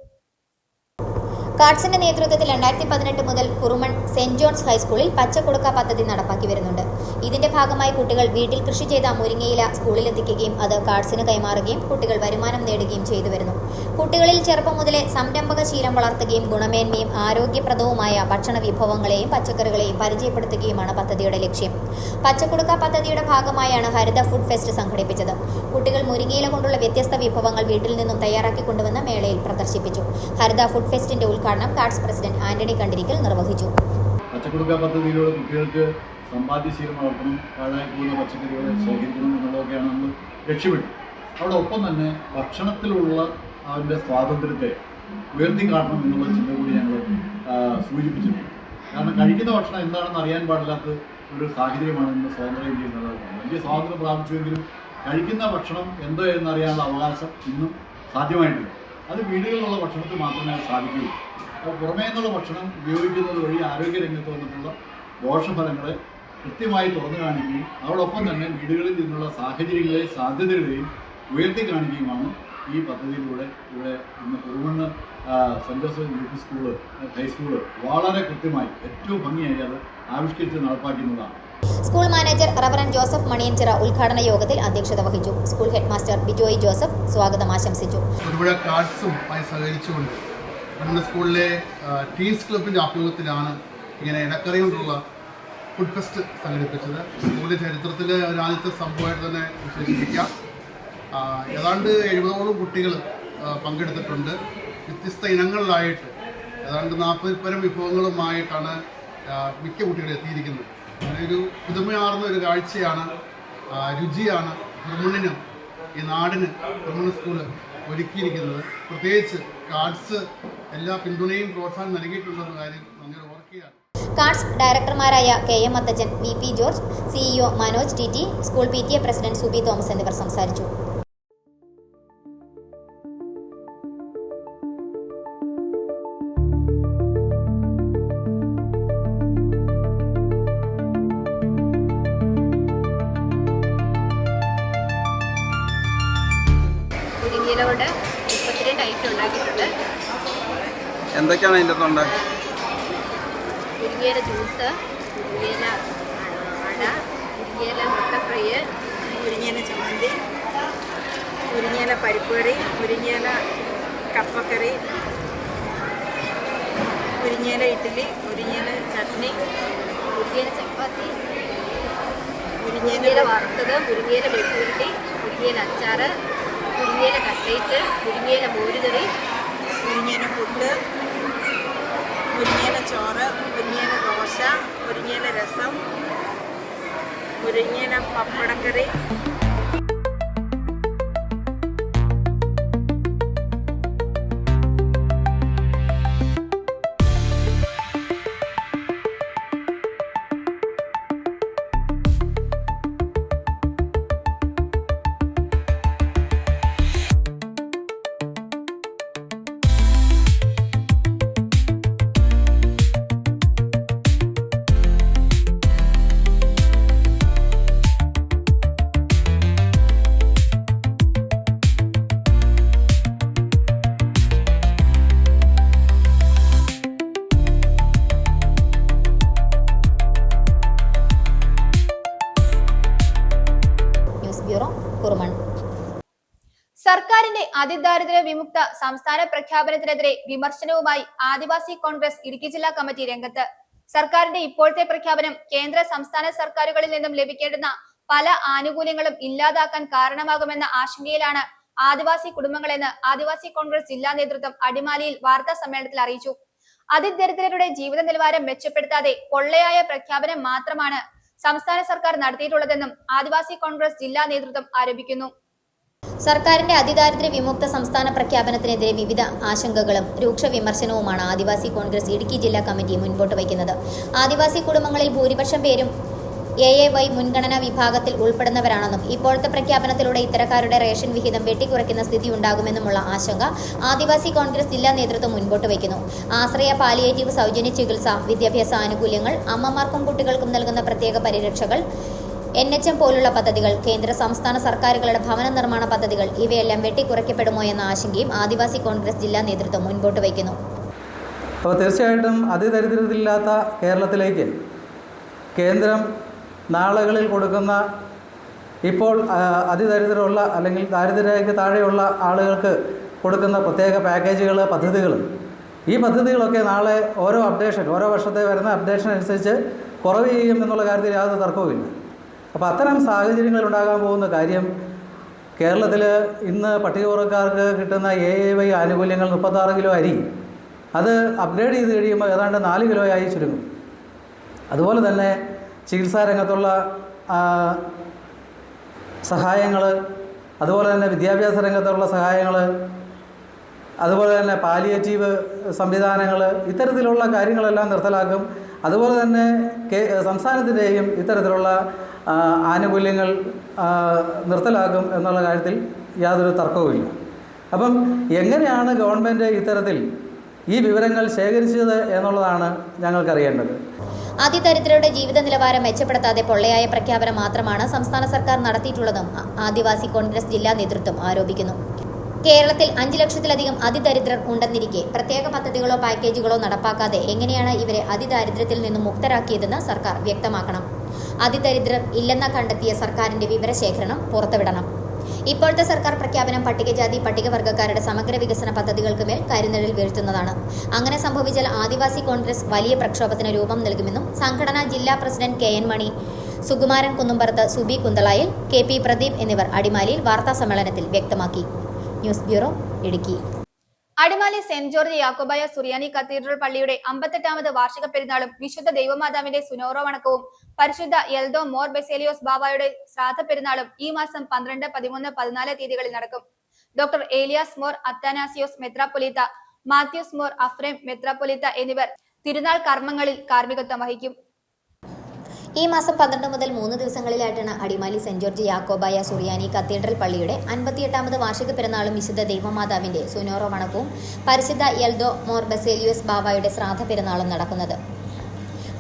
കാഡ്സിന്റെ നേതൃത്വത്തിൽ 2018 മുതൽ കുറുമൺ സെന്റ് ജോൺസ് ഹൈസ്കൂളിൽ പച്ചക്കുടുക്ക പദ്ധതി നടപ്പാക്കി വരുന്നുണ്ട്. ഇതിന്റെ ഭാഗമായി കുട്ടികൾ വീട്ടിൽ കൃഷി ചെയ്ത മുരിങ്ങയില സ്കൂളിലെത്തിക്കുകയും അത് കാഡ്സിന് കൈമാറുകയും കുട്ടികൾ വരുമാനം നേടുകയും ചെയ്തു വരുന്നു. കുട്ടികളിൽ ചെറുപ്പം മുതലേ സംരംഭക ശീലം വളർത്തുകയും ഗുണമേന്മയും ആരോഗ്യപ്രദവുമായ ഭക്ഷണ വിഭവങ്ങളെയും പച്ചക്കറികളെയും പരിചയപ്പെടുത്തുകയുമാണ് പദ്ധതിയുടെ ലക്ഷ്യം. പച്ചക്കുടുക്ക പദ്ധതിയുടെ ഭാഗമായാണ് ഹരിത ഫുഡ് ഫെസ്റ്റ് സംഘടിപ്പിച്ചത്. കുട്ടികൾ മുരിങ്ങയില കൊണ്ടുള്ള വ്യത്യസ്ത വിഭവങ്ങൾ വീട്ടിൽ നിന്നും തയ്യാറാക്കി കൊണ്ടുവന്ന മേളയിൽ പ്രദർശിപ്പിച്ചു. ഹരിത ഫുഡ് ഫെസ്റ്റിന്റെ ഉദ്ഘാടനം കാഡ്സ് പ്രസിഡന്റ് ആന്റണി കണ്ടിരിക്കൽ നിർവഹിച്ചു. പച്ചക്കുടുക്ക പദ്ധതിയിലൂടെ കുട്ടികൾക്ക് സമ്പാദ്യശീലം വളർത്തണം, പാഴായി പോകുന്ന പച്ചക്കറികൾ ശേഖരിക്കണം എന്നുള്ളതൊക്കെയാണ് നമ്മൾ ലക്ഷ്യമിട്ടത്. അവിടെ ഒപ്പം തന്നെ ഭക്ഷണത്തിലുള്ള അതിൻ്റെ സ്വാതന്ത്ര്യത്തെ ഉയർത്തി കാണണം എന്നുള്ള ചിന്ത കൂടി ഞങ്ങൾ സൂചിപ്പിച്ചിട്ടുണ്ട്. കാരണം കഴിക്കുന്ന ഭക്ഷണം എന്താണെന്ന് അറിയാൻ പാടില്ലാത്ത ഒരു സാഹചര്യമാണ് ഇന്ന് സ്വതന്ത്ര ഇന്ത്യയിൽ നിലനിൽക്കുന്നത്. ഇന്ത്യ സ്വാതന്ത്ര്യം പ്രാപിച്ചുവെങ്കിലും കഴിക്കുന്ന ഭക്ഷണം എന്തോ എന്നറിയാനുള്ള അവകാശം ഇന്നും സാധ്യമായിട്ടില്ല. അത് വീടുകളിലുള്ള ഭക്ഷണത്തിൽ മാത്രമേ അത് സാധിക്കുകയുള്ളൂ. അപ്പോൾ പുറമേ നിന്നുള്ള ഭക്ഷണം ഉപയോഗിക്കുന്നത് വഴി ആരോഗ്യരംഗത്ത് വന്നിട്ടുള്ള ദോഷഫലങ്ങളെ കൃത്യമായി തുറന്നു കാണിക്കുകയും അതോടൊപ്പം തന്നെ വീടുകളിൽ നിന്നുള്ള സാഹചര്യങ്ങളെയും സാധ്യതകളെയും ഉയർത്തി കാണിക്കുകയുമാണ് ഈ പദ്ധതിയിലൂടെ ഇവിടെ ഇന്ന് Kurumannu saint Joseph UP school high school വളരെ കൃത്യമായി ഏറ്റവും ഭംഗിയായി അത് ആവിഷ്കരിച്ച് നടപ്പാക്കുന്നതാണ്. School manager reverend Joseph Maniyanchira ഉദ്ഘാടന യോഗത്തിൽ അധ്യക്ഷത വഹിച്ചു. സ്കൂൾ ഹെഡ്മാസ്റ്റർ ബിജോയ് ജോസഫ് സ്വാഗതം ആശംസിച്ചു. തൊടുപുഴ കാഡ്സുമായി സഹകരിച്ചുകൊണ്ട് നമ്മുടെ സ്കൂളിലെ ടീംസ് ക്ലബിൻ്റെ ആഭിമുഖ്യത്തിലാണ് ഇങ്ങനെ ഇടക്കറി കൊണ്ടുള്ള ഫുഡ് ഫെസ്റ്റ് സംഘടിപ്പിച്ചത്. സ്കൂളിൻ്റെ ചരിത്രത്തിൽ ഒരു ആദ്യത്തെ സംഭവമായിട്ട് തന്നെ വിശേഷിപ്പിക്കാം. ഏതാണ്ട് 70ഓളം കുട്ടികൾ പങ്കെടുത്തിട്ടുണ്ട്. വ്യത്യസ്ത ഇനങ്ങളിലായിട്ട് ഏതാണ്ട് 40 വിഭവങ്ങളുമായിട്ടാണ് മിക്ക കുട്ടികളും എത്തിയിരിക്കുന്നത്. അങ്ങനെ ഒരു പുതുമയാർന്ന ഒരു കാഴ്ചയാണ്, രുചിയാണ് കുറുമണ്ണിനും ഈ നാടിന് കുറുമണ്ണ് സ്കൂള് ഒരുക്കിയിരിക്കുന്നത്. പ്രത്യേകിച്ച് കാഡ്സ് എല്ലാ പിന്തുണയും പ്രോത്സാഹനം നൽകിയിട്ടുണ്ടെന്ന കാര്യം നമ്മൾ ഓർക്കുകയാണ്. കാർഡ്സ് ഡയറക്ടർമാരായ KM Athachan, VP George, CEO Manoj TT, school PTA president Subi Thomas എന്നിവർ സംസാരിച്ചു. മുരിങ്ങയില കൊണ്ട് 32 ഐറ്റം ഉണ്ടാക്കിയിട്ടുണ്ട്. എന്തൊക്കെയാണ് അതിൻ്റെ തൊണ്ട? മുരിങ്ങയില ജ്യൂസ്, മുരിങ്ങയില അട, മുരിങ്ങയില മുട്ട ഫ്രൈ, മുരിങ്ങയില ചമ്മന്തി, മുരിങ്ങയില പരിപ്പ് കറി, മുരിങ്ങയില കപ്പക്കറി, മുരിങ്ങയില ഇഡ്ഡലി, മുരിങ്ങയില ചട്നി, മുരിങ്ങയില ചപ്പാത്തി, മുരിങ്ങയില വറുത്തത്, മുരിങ്ങയില വെട്ടുരുട്ടി, മുരിങ്ങയില അച്ചാർ, മുരിങ്ങയില കട്ട്ലേറ്റ്, മുരിങ്ങയില മോരുകറി, മുരിങ്ങയില പുട്ട്, മുരിങ്ങയില ചോറ്, മുരിങ്ങയില ദോശ, മുരിങ്ങയില രസം, മുരിങ്ങയില പപ്പടക്കറി. സർക്കാരിന്റെ അതിദാരിദ്ര്യ വിമുക്ത സംസ്ഥാന പ്രഖ്യാപനത്തിനെതിരെ വിമർശനവുമായി ആദിവാസി കോൺഗ്രസ് ഇടുക്കി ജില്ലാ കമ്മിറ്റി രംഗത്ത്. സർക്കാരിന്റെ ഇപ്പോഴത്തെ പ്രഖ്യാപനം കേന്ദ്ര സംസ്ഥാന സർക്കാരുകളിൽ നിന്നും ലഭിക്കേണ്ടുന്ന പല ആനുകൂല്യങ്ങളും ഇല്ലാതാക്കാൻ കാരണമാകുമെന്ന ആശങ്കയിലാണ് ആദിവാസി കുടുംബങ്ങളെന്ന് ആദിവാസി കോൺഗ്രസ് ജില്ലാ നേതൃത്വം അടിമാലിയിൽ വാർത്താ സമ്മേളനത്തിൽ അറിയിച്ചു. അതിദരിദ്രരുടെ ജീവിത നിലവാരം മെച്ചപ്പെടുത്താതെ പൊള്ളയായ പ്രഖ്യാപനം മാത്രമാണ് സംസ്ഥാന സർക്കാർ നടത്തിയിട്ടുള്ളതെന്നും ആദിവാസി കോൺഗ്രസ് ജില്ലാ നേതൃത്വം ആരോപിക്കുന്നു. സർക്കാരിന്റെ അതിദാരിദ്ര്യ വിമുക്ത സംസ്ഥാന പ്രഖ്യാപനത്തിനെതിരെ വിവിധ ആശങ്കകളും രൂക്ഷ വിമർശനവുമാണ് ആദിവാസി കോൺഗ്രസ് ഇടുക്കി ജില്ലാ കമ്മിറ്റി മുൻപോട്ട് വയ്ക്കുന്നത്. ആദിവാസി കുടുംബങ്ങളിൽ ഭൂരിപക്ഷം പേരും AAY മുൻഗണനാ വിഭാഗത്തിൽ ഉൾപ്പെടുന്നവരാണെന്നും ഇപ്പോഴത്തെ പ്രഖ്യാപനത്തിലൂടെ ഇത്തരക്കാരുടെ റേഷൻ വിഹിതം വെട്ടിക്കുറയ്ക്കുന്ന സ്ഥിതി ഉണ്ടാകുമെന്നുമുള്ള ആശങ്ക ആദിവാസി കോൺഗ്രസ് ജില്ലാ നേതൃത്വം മുൻപോട്ട് വയ്ക്കുന്നു. ആശ്രയ പാലിയേറ്റീവ് സൗജന്യ ചികിത്സ, വിദ്യാഭ്യാസ ആനുകൂല്യങ്ങൾ, അമ്മമാർക്കും കുട്ടികൾക്കും നൽകുന്ന പ്രത്യേക പരിരക്ഷകൾ, NHM പോലുള്ള പദ്ധതികൾ, കേന്ദ്ര സംസ്ഥാന സർക്കാരുകളുടെ ഭവന നിർമ്മാണ പദ്ധതികൾ ഇവയെല്ലാം വെട്ടിക്കുറയ്ക്കപ്പെടുമോ എന്ന ആശങ്കയും ആദിവാസി കോൺഗ്രസ് ജില്ലാ നേതൃത്വം മുൻപോട്ട് വയ്ക്കുന്നു. അപ്പോൾ തീർച്ചയായിട്ടും അതിദരിദ്രത്തിലില്ലാത്ത കേരളത്തിലേക്ക് കേന്ദ്രം നാളുകളിൽ കൊടുക്കുന്ന ഇപ്പോൾ അതിദരിദ്രമുള്ള അല്ലെങ്കിൽ ദാരിദ്ര്യരേഖയ്ക്ക് താഴെയുള്ള ആളുകൾക്ക് കൊടുക്കുന്ന പ്രത്യേക പാക്കേജുകൾ, പദ്ധതികൾ, ഈ പദ്ധതികളൊക്കെ നാളെ ഓരോ വർഷത്തെ വരുന്ന അപ്ഡേഷൻ അനുസരിച്ച് കുറവ് ചെയ്യും എന്നുള്ള കാര്യത്തിൽ യാതൊരു തർക്കവുമില്ല. അപ്പോൾ അത്തരം സാഹചര്യങ്ങൾ ഉണ്ടാകാൻ പോകുന്ന കാര്യം കേരളത്തിൽ ഇന്ന് പട്ടികവർഗക്കാർക്ക് കിട്ടുന്ന AAY ആനുകൂല്യങ്ങൾ 36 കിലോ അരി അത് അപ്ഗ്രേഡ് ചെയ്ത് കഴിയുമ്പോൾ ഏതാണ്ട് 4 കിലോയായി ചുരുങ്ങും. അതുപോലെ തന്നെ ചികിത്സാ രംഗത്തുള്ള സഹായങ്ങൾ, അതുപോലെ തന്നെ വിദ്യാഭ്യാസ രംഗത്തുള്ള സഹായങ്ങൾ, അതുപോലെ തന്നെ പാലിയേറ്റീവ് സംവിധാനങ്ങൾ, ഇത്തരത്തിലുള്ള കാര്യങ്ങളെല്ലാം നിർത്തലാക്കും. അതുപോലെ തന്നെ സംസ്ഥാനത്തിൻ്റെയും ഇത്തരത്തിലുള്ള ആനുകൂല്യങ്ങൾ നിർത്തലാക്കും എന്നുള്ള കാര്യത്തിൽ യാതൊരു തർക്കവുമില്ല. അപ്പം എങ്ങനെയാണ് ഗവൺമെൻറ് ഇത്തരത്തിൽ ഈ വിവരങ്ങൾ ശേഖരിച്ചത് എന്നുള്ളതാണ് ഞങ്ങൾക്കറിയേണ്ടത്. അതിദരിദ്രരുടെ ജീവിത നിലവാരം മെച്ചപ്പെടുത്താതെ പൊള്ളയായ പ്രഖ്യാപനം മാത്രമാണ് സംസ്ഥാന സർക്കാർ നടത്തിയിട്ടുള്ളതെന്നും ആദിവാസി കോൺഗ്രസ് ജില്ലാ നേതൃത്വം ആരോപിക്കുന്നു. കേരളത്തിൽ 5 ലക്ഷത്തിലധികം അതിദരിദ്രർ ഉണ്ടെന്നിരിക്കെ പ്രത്യേക പദ്ധതികളോ പാക്കേജുകളോ നടപ്പാക്കാതെ എങ്ങനെയാണ് ഇവരെ അതിദാരിദ്ര്യത്തിൽ നിന്നും മുക്തരാക്കിയതെന്ന് സർക്കാർ വ്യക്തമാക്കണം. അതിദരിദ്രർ ഇല്ലെന്ന കണ്ടെത്തിയ സർക്കാരിന്റെ വിവരശേഖരണം പുറത്തുവിടണം. ഇപ്പോഴത്തെ സർക്കാർ പ്രഖ്യാപനം പട്ടികജാതി പട്ടികവർഗ്ഗക്കാരുടെ സമഗ്ര വികസന പദ്ധതികൾക്ക് മേൽ കരിനിഴൽ വീഴ്ത്തുന്നതാണ്. അങ്ങനെ സംഭവിച്ചാൽ ആദിവാസി കോൺഗ്രസ് വലിയ പ്രക്ഷോഭത്തിന് രൂപം നൽകുമെന്നും സംഘടനാ ജില്ലാ president KN Mani, Sukumaran Kunnumpurath, Subi Kunthalayil, KP Pradeep എന്നിവർ അടിമാലിയിൽ വാർത്താ സമ്മേളനത്തിൽ വ്യക്തമാക്കി. News bureau, Idukki. Adimali saint George Yakobaya Suriyani cathedral പള്ളിയുടെ 58ാമത് വാർഷിക പെരുന്നാളും വിശുദ്ധ ദൈവമാതാവിന്റെ സുനോറോ വണക്കവും പരിശുദ്ധ എൽദോ മോർ ബെസേലിയോസ് ബാബായുടെ ശ്രാദ്ധ പെരുന്നാളും ഈ മാസം 12, 13, 14 തീയതികളിൽ നടക്കും. ഡോക്ടർ ഏലിയാസ് മോർ അത്താനാസിയോസ് മെത്രാപ്പൊലീത്ത, മാത്യൂസ് മോർ അഫ്രേം മെത്രാപ്പൊലീത്ത എന്നിവർ തിരുനാൾ കർമ്മങ്ങളിൽ കാർമ്മികത്വം വഹിക്കും. ഈ മാസം 12 മുതൽ 3 ദിവസങ്ങളിലായിട്ടാണ് Adimali saint George Yakobaya Suriyani cathedral പള്ളിയുടെ 58ാമത് വാർഷിക പെരുന്നാളും വിശുദ്ധ ദൈവമാതാവിന്റെ സുനോറോ വണക്കവും പരിശുദ്ധ എൽദോ മോർ ബസേലിയോസ് ബാവയുടെ ശ്രാദ്ധ പെരുന്നാളും നടക്കുന്നത്.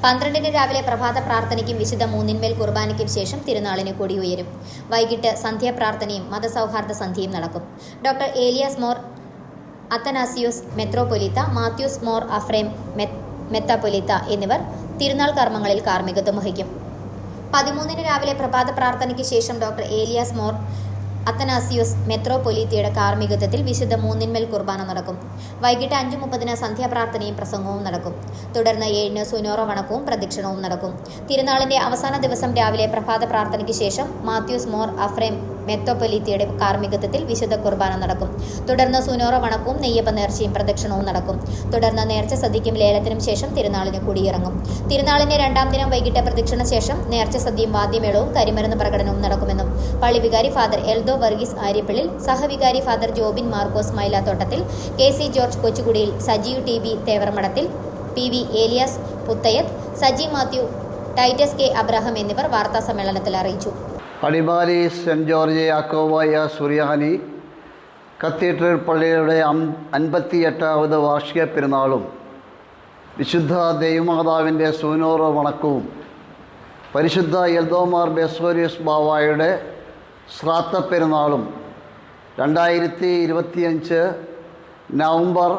12-ന് രാവിലെ പ്രഭാത പ്രാർത്ഥനയ്ക്കും വിശുദ്ധ മൂന്നിന്മേൽ കുർബാനയ്ക്കും ശേഷം തിരുനാളിന് കൊടിയുയരും. വൈകിട്ട് സന്ധ്യാപ്രാർത്ഥനയും മതസൗഹാർദ്ദ സന്ധ്യയും നടക്കും. ഡോക്ടർ ഏലിയാസ് മോർ അത്തനാസിയോസ് മെത്രോപൊലീത്ത, മാത്യൂസ് മോർ അഫ്രേം മെത്താപൊലീത്ത എന്നിവർ തിരുനാൾ കർമ്മങ്ങളിൽ കാർമ്മികത്വം വഹിക്കും. 13-ന് രാവിലെ പ്രഭാത പ്രാർത്ഥനയ്ക്ക് ശേഷം ഡോക്ടർ ഏലിയാസ് മോർ അത്തനാസിയോസ് മെത്രോപൊലീത്തയുടെ കാർമ്മികത്വത്തിൽ വിശുദ്ധ മൂന്നിന്മേൽ കുർബാന നടക്കും. വൈകിട്ട് 5:30-ന് സന്ധ്യാപ്രാർത്ഥനയും പ്രസംഗവും നടക്കും. തുടർന്ന് 7-ന് സുനോറോ വണക്കവും പ്രദക്ഷിണവും നടക്കും. തിരുനാളിന്റെ അവസാന ദിവസം രാവിലെ പ്രഭാത പ്രാർത്ഥനയ്ക്ക് ശേഷം മാത്യൂസ് മോർ അഫ്രേം മെത്രോപൊലീത്തയുടെ കാർമ്മികത്വത്തിൽ വിശുദ്ധ കുർബാന നടക്കും. തുടർന്ന് സുനോറോ വണക്കവും നെയ്യപ്പ നേർച്ചയും പ്രദക്ഷിണവും നടക്കും. തുടർന്ന് നേർച്ച സദ്യയ്ക്കും ലേലത്തിനും ശേഷം തിരുനാളിന് കൊടിയിറങ്ങും. തിരുനാളിന്റെ 2ാം ദിനം വൈകിട്ട് പ്രദക്ഷിണ ശേഷം നേർച്ച സദ്യയും വാദ്യമേളവും കരിമരുന്ന് പ്രകടനവും നടക്കുമെന്നും പള്ളി വികാരി ഫാദർ എൽദോ വർഗീസ് ആര്യപ്പള്ളിൽ, സഹവികാരി father Jobin Markose Mylathottathil, KC George Kochukudiyil, Sajeev TB Thevaramadathil, PV Elias Puthayath, Saji Mathew, Titus K Abraham എന്നിവർ വാർത്താസമ്മേളനത്തിൽ അറിയിച്ചു. Adimali saint George Yakobaya Suriyani cathedral പള്ളിയുടെ 58ാമത് വാർഷിക പെരുന്നാളും വിശുദ്ധ ദൈവമാതാവിൻ്റെ സൂനോറോ വണക്കവും പരിശുദ്ധ എൽദോമാർ ബെസോലിയസ് ബാവായുടെ ശ്രാദ്ധ പെരുന്നാളും 2025 നവംബർ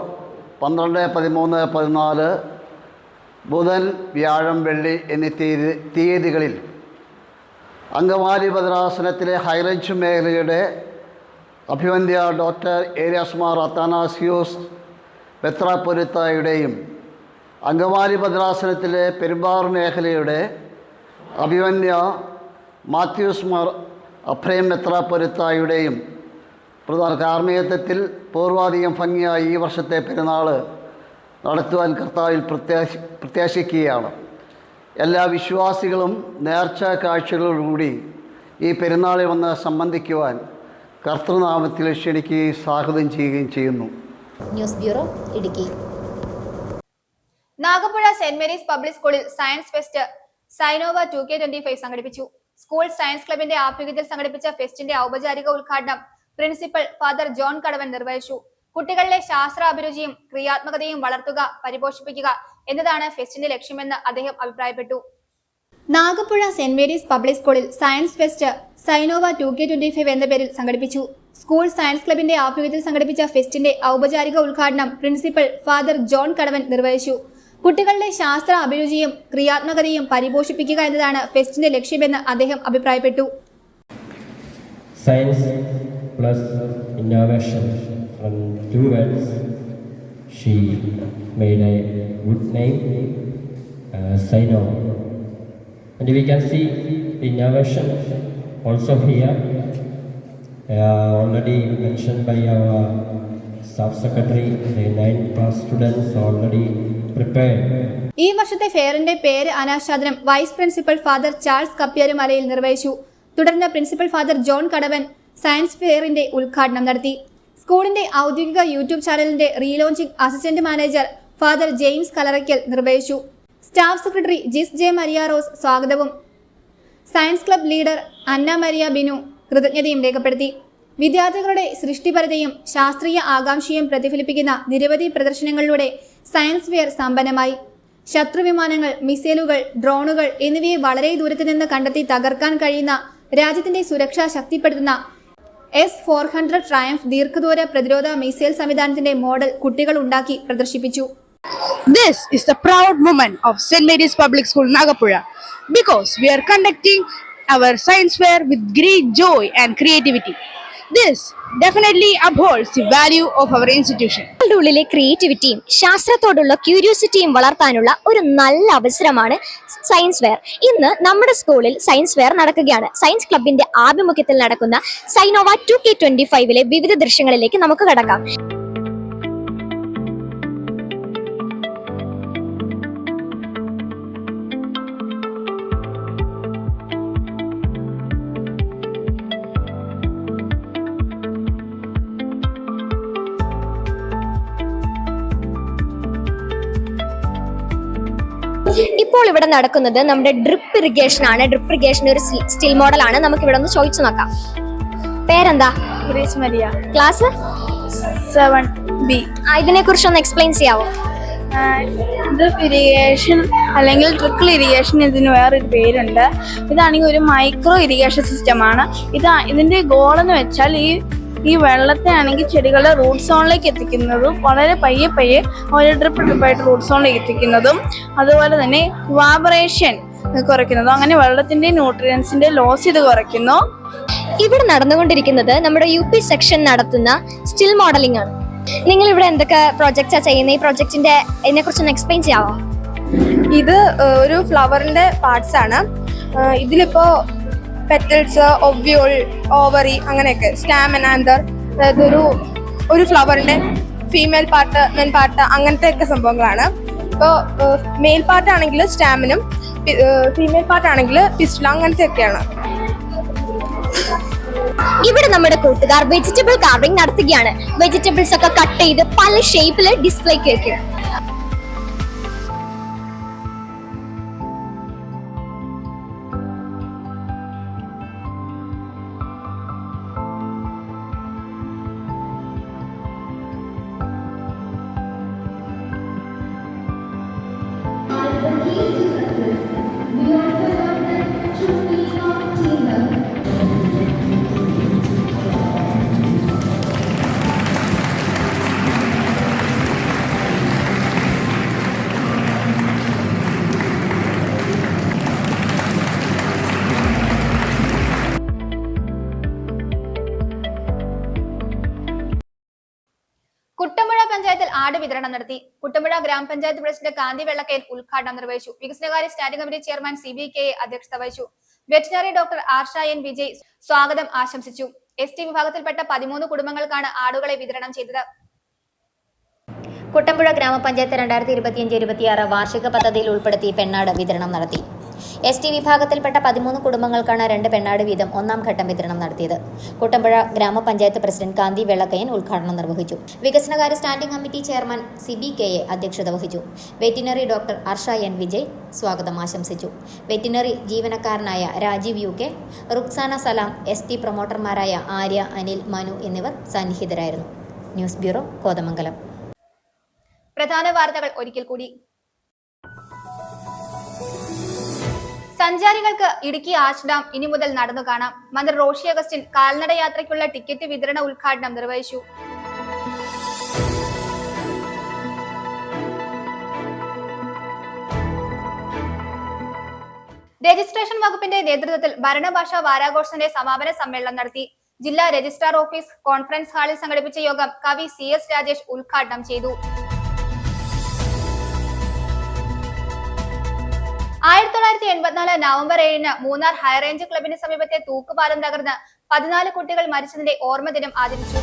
12, 13, 14 ബുധൻ, വ്യാഴം, വെള്ളി എന്നീ തീയതികളിൽ അങ്കമാലി ഭദ്രാസനത്തിലെ ഹൈറേഞ്ച് മേഖലയുടെ അഭിവന്ദ്യ ഡോക്ടർ ഏലിയാസ് മാർ അത്താനാസിയോസ് മെത്രാപ്പൊലീത്തായുടെയും അങ്കമാലി ഭദ്രാസനത്തിലെ പെരുമ്പാവൂർ മേഖലയുടെ അഭിവന്ദ്യ മാത്യൂസ് മാർ അഫ്രേം മെത്രാപ്പൊലീത്തായുടെയും പ്രധാന കാർമ്മികത്വത്തിൽ പൂർവാധികം ഭംഗിയായി ഈ വർഷത്തെ പെരുന്നാൾ നടത്തുവാൻ കർത്താവിൽ പ്രത്യാശിക്കുകയാണ്. എല്ലാ വിശ്വാസികളും നേർച്ച കാഴ്ചകളോടുകൂടി ഈ പെരുന്നാളിൽ വന്ന് സംബന്ധിക്കുവാൻ കർത്തൃനാമത്തിൽ ക്ഷണിക്കുകയും സ്വാഗതം ചെയ്യുകയും ചെയ്യുന്നു. News bureau, Idukki. Nagappuzha saint Mary's public സ്കൂളിൽ സയൻസ് ഫെസ്റ്റ് സൈനോവ 2K25 സംഘടിപ്പിച്ചു. സ്കൂൾ സയൻസ് ക്ലബിന്റെ ആഭിമുഖ്യത്തിൽ സംഘടിപ്പിച്ച ഫെസ്റ്റിന്റെ ഔപചാരിക ഉദ്ഘാടനം പ്രിൻസിപ്പൽ ഫാദർ ജോൺ കടവൻ നിർവഹിച്ചു. കുട്ടികളിലെ ശാസ്ത്ര അഭിരുചിയും ക്രിയാത്മകതയും വളർത്തുക, പരിപോഷിപ്പിക്കുക എന്നതാണ് ഫെസ്റ്റിന്റെ ലക്ഷ്യമെന്ന് അദ്ദേഹം അഭിപ്രായപ്പെട്ടു. നാഗപ്പുഴ സെന്റ് മേരീസ് പബ്ലിക് സ്കൂളിൽ സയൻസ് ഫെസ്റ്റ് സൈനോവ 2K25 എന്ന പേരിൽ സംഘടിപ്പിച്ചു. സ്കൂൾ സയൻസ് ക്ലബിന്റെ ആഭിമുഖ്യത്തിൽ സംഘടിപ്പിച്ച ഫെസ്റ്റിന്റെ ഔപചാരിക ഉദ്ഘാടനം പ്രിൻസിപ്പൽ ഫാദർ ജോൺ കടവൻ നിർവഹിച്ചു. കുട്ടികളുടെ ശാസ്ത്ര അഭിരുചിയും ക്രിയാത്മകതയും പരിപോഷിപ്പിക്കുക എന്നതാണ് ഫെസ്റ്റിന്റെ ലക്ഷ്യമെന്ന് അദ്ദേഹം അഭിപ്രായപ്പെട്ടു. Science plus innovation from 2 words she made a good name, Sino, and we can see the innovation also here, already mentioned by our staff secretary. The 9th class students already prepared. ഈ വർഷത്തെ ഫെയറിന്റെ പേര് അനാച്ഛാദനം vice principal father Charles Kappiyarumalayil നിർവഹിച്ചു. തുടർന്ന് principal father John Kadavan science ഫെയറിന്റെ ഉദ്ഘാടനം നടത്തി. സ്കൂളിന്റെ ഔദ്യോഗിക യൂട്യൂബ് ചാനലിന്റെ relaunching assistant manager father James Kalarackal നിർവഹിച്ചു. Staff secretary Jis J Maria Rose സ്വാഗതവും science club leader Anna Maria Binu കൃതജ്ഞതയും രേഖപ്പെടുത്തി. വിദ്യാർത്ഥികളുടെ സൃഷ്ടിപരതയും ശാസ്ത്രീയ ആകാംക്ഷയും പ്രതിഫലിപ്പിക്കുന്ന നിരവധി പ്രദർശനങ്ങളിലൂടെ സയൻസ് ഫെയർ സമ്പന്നമായി. ശത്രുവിമാനങ്ങൾ, മിസൈലുകൾ, ഡ്രോണുകൾ എന്നിവയെ വളരെ ദൂരത്തു നിന്ന് കണ്ടെത്തി തകർക്കാൻ കഴിയുന്ന രാജ്യത്തിന്റെ സുരക്ഷ ശക്തിപ്പെടുത്തുന്ന S-400 ട്രയംഫ് ദീർഘദൂര പ്രതിരോധ മിസൈൽ സംവിധാനത്തിന്റെ മോഡൽ കുട്ടികൾ ഉണ്ടാക്കി പ്രദർശിപ്പിച്ചു. This is the proud moment of St. Mary's Public School, Nagapura, because we are conducting our science fair with great joy and creativity. This definitely upholds the value of our institution. ഉള്ളിലെ ക്രിയേറ്റിവിറ്റിയും ശാസ്ത്രത്തോടുള്ള ക്യൂരിയോസിറ്റിയും വളർത്താനുള്ള ഒരു നല്ല അവസരമാണ് സയൻസ് ഫെയർ. ഇന്ന് നമ്മുടെ സ്കൂളിൽ സയൻസ് ഫെയർ നടക്കുകയാണ്. സയൻസ് ക്ലബിന്റെ ആഭിമുഖ്യത്തിൽ നടക്കുന്ന സൈനോവ 2K25 വിവിധ ദൃശ്യങ്ങളിലേക്ക് നമുക്ക് കടക്കാം. ഇപ്പോൾ ഇവിടെ നടക്കുന്നത് നമ്മുടെ ഡ്രിപ്പ് ഇറിഗേഷൻ ആണ്. ഡ്രിപ്പ് ഇറിഗേഷൻ ഒരു സ്റ്റിൽ മോഡലാണ്. നമുക്ക് ഇവിടെ ഒന്ന് ചോദിച്ചു നോക്കാം. പേരെന്താ? Grace Maria. Class 7B. ഇതിനെ കുറിച്ച് ഒന്ന് എക്സ്പ്ലെയിൻ ചെയ്യാവോ? ഡ്രിപ്പ് ഇറിഗേഷൻ അല്ലെങ്കിൽ ട്രിക്കിൾ ഇറിഗേഷൻ ഇതിന് വേറൊരു പേരുണ്ട്. ഇതാണെങ്കിൽ ഒരു മൈക്രോ ഇറിഗേഷൻ സിസ്റ്റമാണ്. ഇതിന്റെ ഗോൾ എന്ന് വെച്ചാൽ ഈ വെള്ളത്തെ ആണെങ്കിൽ ചെടികളുടെ റൂട്ട് സോണിലേക്ക് എത്തിക്കുന്നതും വളരെ പയ്യെ ഒരു ഡ്രിപ്പായിട്ട് റൂട്ട് സോണിലേക്ക് എത്തിക്കുന്നതും അതുപോലെ തന്നെ ഇവാപറേഷൻ കുറയ്ക്കുന്നതും അങ്ങനെ വെള്ളത്തിന്റെ ന്യൂട്രിയൻസിന്റെ ലോസ് ഇത് കുറയ്ക്കുന്നു. ഇവിടെ നടന്നുകൊണ്ടിരിക്കുന്നത് നമ്മുടെ UP സെക്ഷൻ നടത്തുന്ന സ്റ്റിൽ മോഡലിംഗ് ആണ്. നിങ്ങൾ ഇവിടെ എന്തൊക്കെ പ്രോജക്ട്സാ ചെയ്യുന്നത്? ഈ പ്രോജക്റ്റിന്റെ ഇതിനെ കുറിച്ചൊന്ന് എക്സ്പ്ലെയിൻ ചെയ്യാവോ? ഇത് ഒരു ഫ്ലവറിന്റെ പാർട്സ് ആണ്. ഇതിലിപ്പോ പെറ്റൽസ്, ഒവ്യൂൾ, ഓവറി അങ്ങനെയൊക്കെ, സ്റ്റാമൻ, ആന്തർ, അതായത് ഒരു ഫ്ലവറിന്റെ ഫീമെയിൽ പാർട്ട്, മെൻ പാർട്ട് അങ്ങനത്തെ ഒക്കെ സംഭവങ്ങളാണ്. ഇപ്പോൾ മെയിൽ പാർട്ട് ആണെങ്കിൽ സ്റ്റാമിനും ഫീമെയിൽ പാർട്ട് ആണെങ്കിൽ പിസ്റ്റൽ അങ്ങനത്തെ ഒക്കെയാണ്. ഇവിടെ നമ്മുടെ കൂട്ടുകാർ വെജിറ്റബിൾ കാർവിംഗ് നടത്തുകയാണ്. വെജിറ്റബിൾസ് ഒക്കെ കട്ട് ചെയ്ത് പല ഷേപ്പില് ഡിസ്പ്ലേക്ക് വെക്കും. കുട്ടമ്പുഴ പഞ്ചായത്തിൽ ആട് വിതരണം നടത്തി. കുട്ടമ്പുഴ ഗ്രാമപഞ്ചായത്ത് പ്രസിഡന്റ് കാന്തി വെള്ളക്കയൻ ഉദ്ഘാടനം നിർവഹിച്ചു. വികസനകാര്യ സ്റ്റാൻഡിംഗ് കമ്മിറ്റി ചെയർമാൻ CBK അധ്യക്ഷത വഹിച്ചു. വെറ്റിനറി ഡോക്ടർ ആർഷ N. വിജയ് സ്വാഗതം ആശംസിച്ചു. ST വിഭാഗത്തിൽപ്പെട്ട 13 കുടുംബങ്ങൾക്കാണ് ആടുകളെ വിതരണം ചെയ്തത്. കുട്ടമ്പുഴ ഗ്രാമപഞ്ചായത്ത് 2025-26 വാർഷിക പദ്ധതിയിൽ ഉൾപ്പെടുത്തി പെണ്ണാട് വിതരണം നടത്തി. ST വിഭാഗത്തിൽപ്പെട്ട 13 കുടുംബങ്ങൾക്കാണ് 2 പെണ്ണാട് വീതം ഒന്നാം ഘട്ടം വിതരണം നടത്തിയത്. കുട്ടമ്പുഴ ഗ്രാമപഞ്ചായത്ത് പ്രസിഡന്റ് കാന്തി വെള്ളക്കയൻ ഉദ്ഘാടനം നിർവഹിച്ചു. വികസനകാര്യ സ്റ്റാൻഡിംഗ് കമ്മിറ്റി ചെയർമാൻ CBK അധ്യക്ഷത വഹിച്ചു. വെറ്റിനറി ഡോക്ടർ ആർഷ N. വിജയ് സ്വാഗതം ആശംസിച്ചു. വെറ്റിനറി ജീവനക്കാരനായ രാജീവ് UK, റുക്സാന സലാം, ST പ്രൊമോട്ടർമാരായ ആര്യ, അനിൽ, മനു എന്നിവർ സന്നിഹിതരായിരുന്നു. News bureau, Kothamangalam. പ്രധാന വാർത്തകൾ ഒരിക്കൽ കൂടി. സഞ്ചാരികൾക്ക് ഇടുക്കി ആർച്ച് ഡാം ഇനി മുതൽ നടന്നു കാണാം. മന്ത്രി റോഷി അഗസ്റ്റിൻ കാൽനട യാത്രയ്ക്കുള്ള ടിക്കറ്റ് വിതരണ ഉദ്ഘാടനം നിർവഹിച്ചു. രജിസ്ട്രേഷൻ വകുപ്പിന്റെ നേതൃത്വത്തിൽ ഭരണഭാഷാ വാരാഘോഷത്തിന്റെ സമാപന സമ്മേളനം നടത്തി. ജില്ലാ രജിസ്ട്രാർ ഓഫീസ് കോൺഫറൻസ് ഹാളിൽ സംഘടിപ്പിച്ച യോഗം കവി CS രാജേഷ് ഉദ്ഘാടനം ചെയ്തു. 1984 നവംബർ 7-ന് മൂന്നാർ ഹൈറേഞ്ച് ക്ലബിന് സമീപത്തെ തൂക്കുപാലം തകർന്ന് 14 കുട്ടികൾ മരിച്ചതിന്റെ ഓർമ്മ ദിനം ആചരിച്ചു.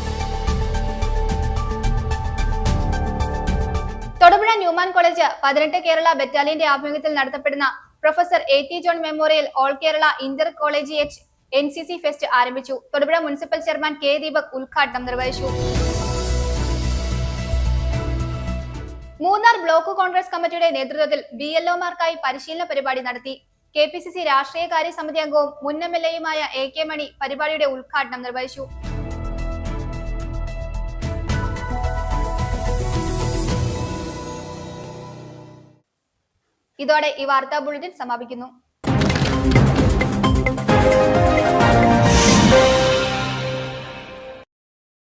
തൊടുപുഴ ന്യൂമാൻ കോളേജ് 18 കേരള ബറ്റാലിയന്റെ ആഭിമുഖ്യത്തിൽ നടത്തപ്പെടുന്ന professor AT John memorial all Kerala intercollegiate NCC fest ആരംഭിച്ചു. Thodupuzha municipal chairman K. Deepak ഉദ്ഘാടനം നിർവഹിച്ചു. മൂന്നാർ ബ്ലോക്ക് കോൺഗ്രസ് കമ്മിറ്റിയുടെ നേതൃത്വത്തിൽ BLOമാർക്കായി പരിശീലന പരിപാടി നടത്തി. KPCC രാഷ്ട്രീയകാര്യ സമിതി അംഗവും മുൻ MLAയുമായ AK മണി പരിപാടിയുടെ ഉദ്ഘാടനം നിർവഹിച്ചു. ഇതോടെ ഈ വാർത്താ ബുള്ളറ്റിൻ സമാപിക്കുന്നു.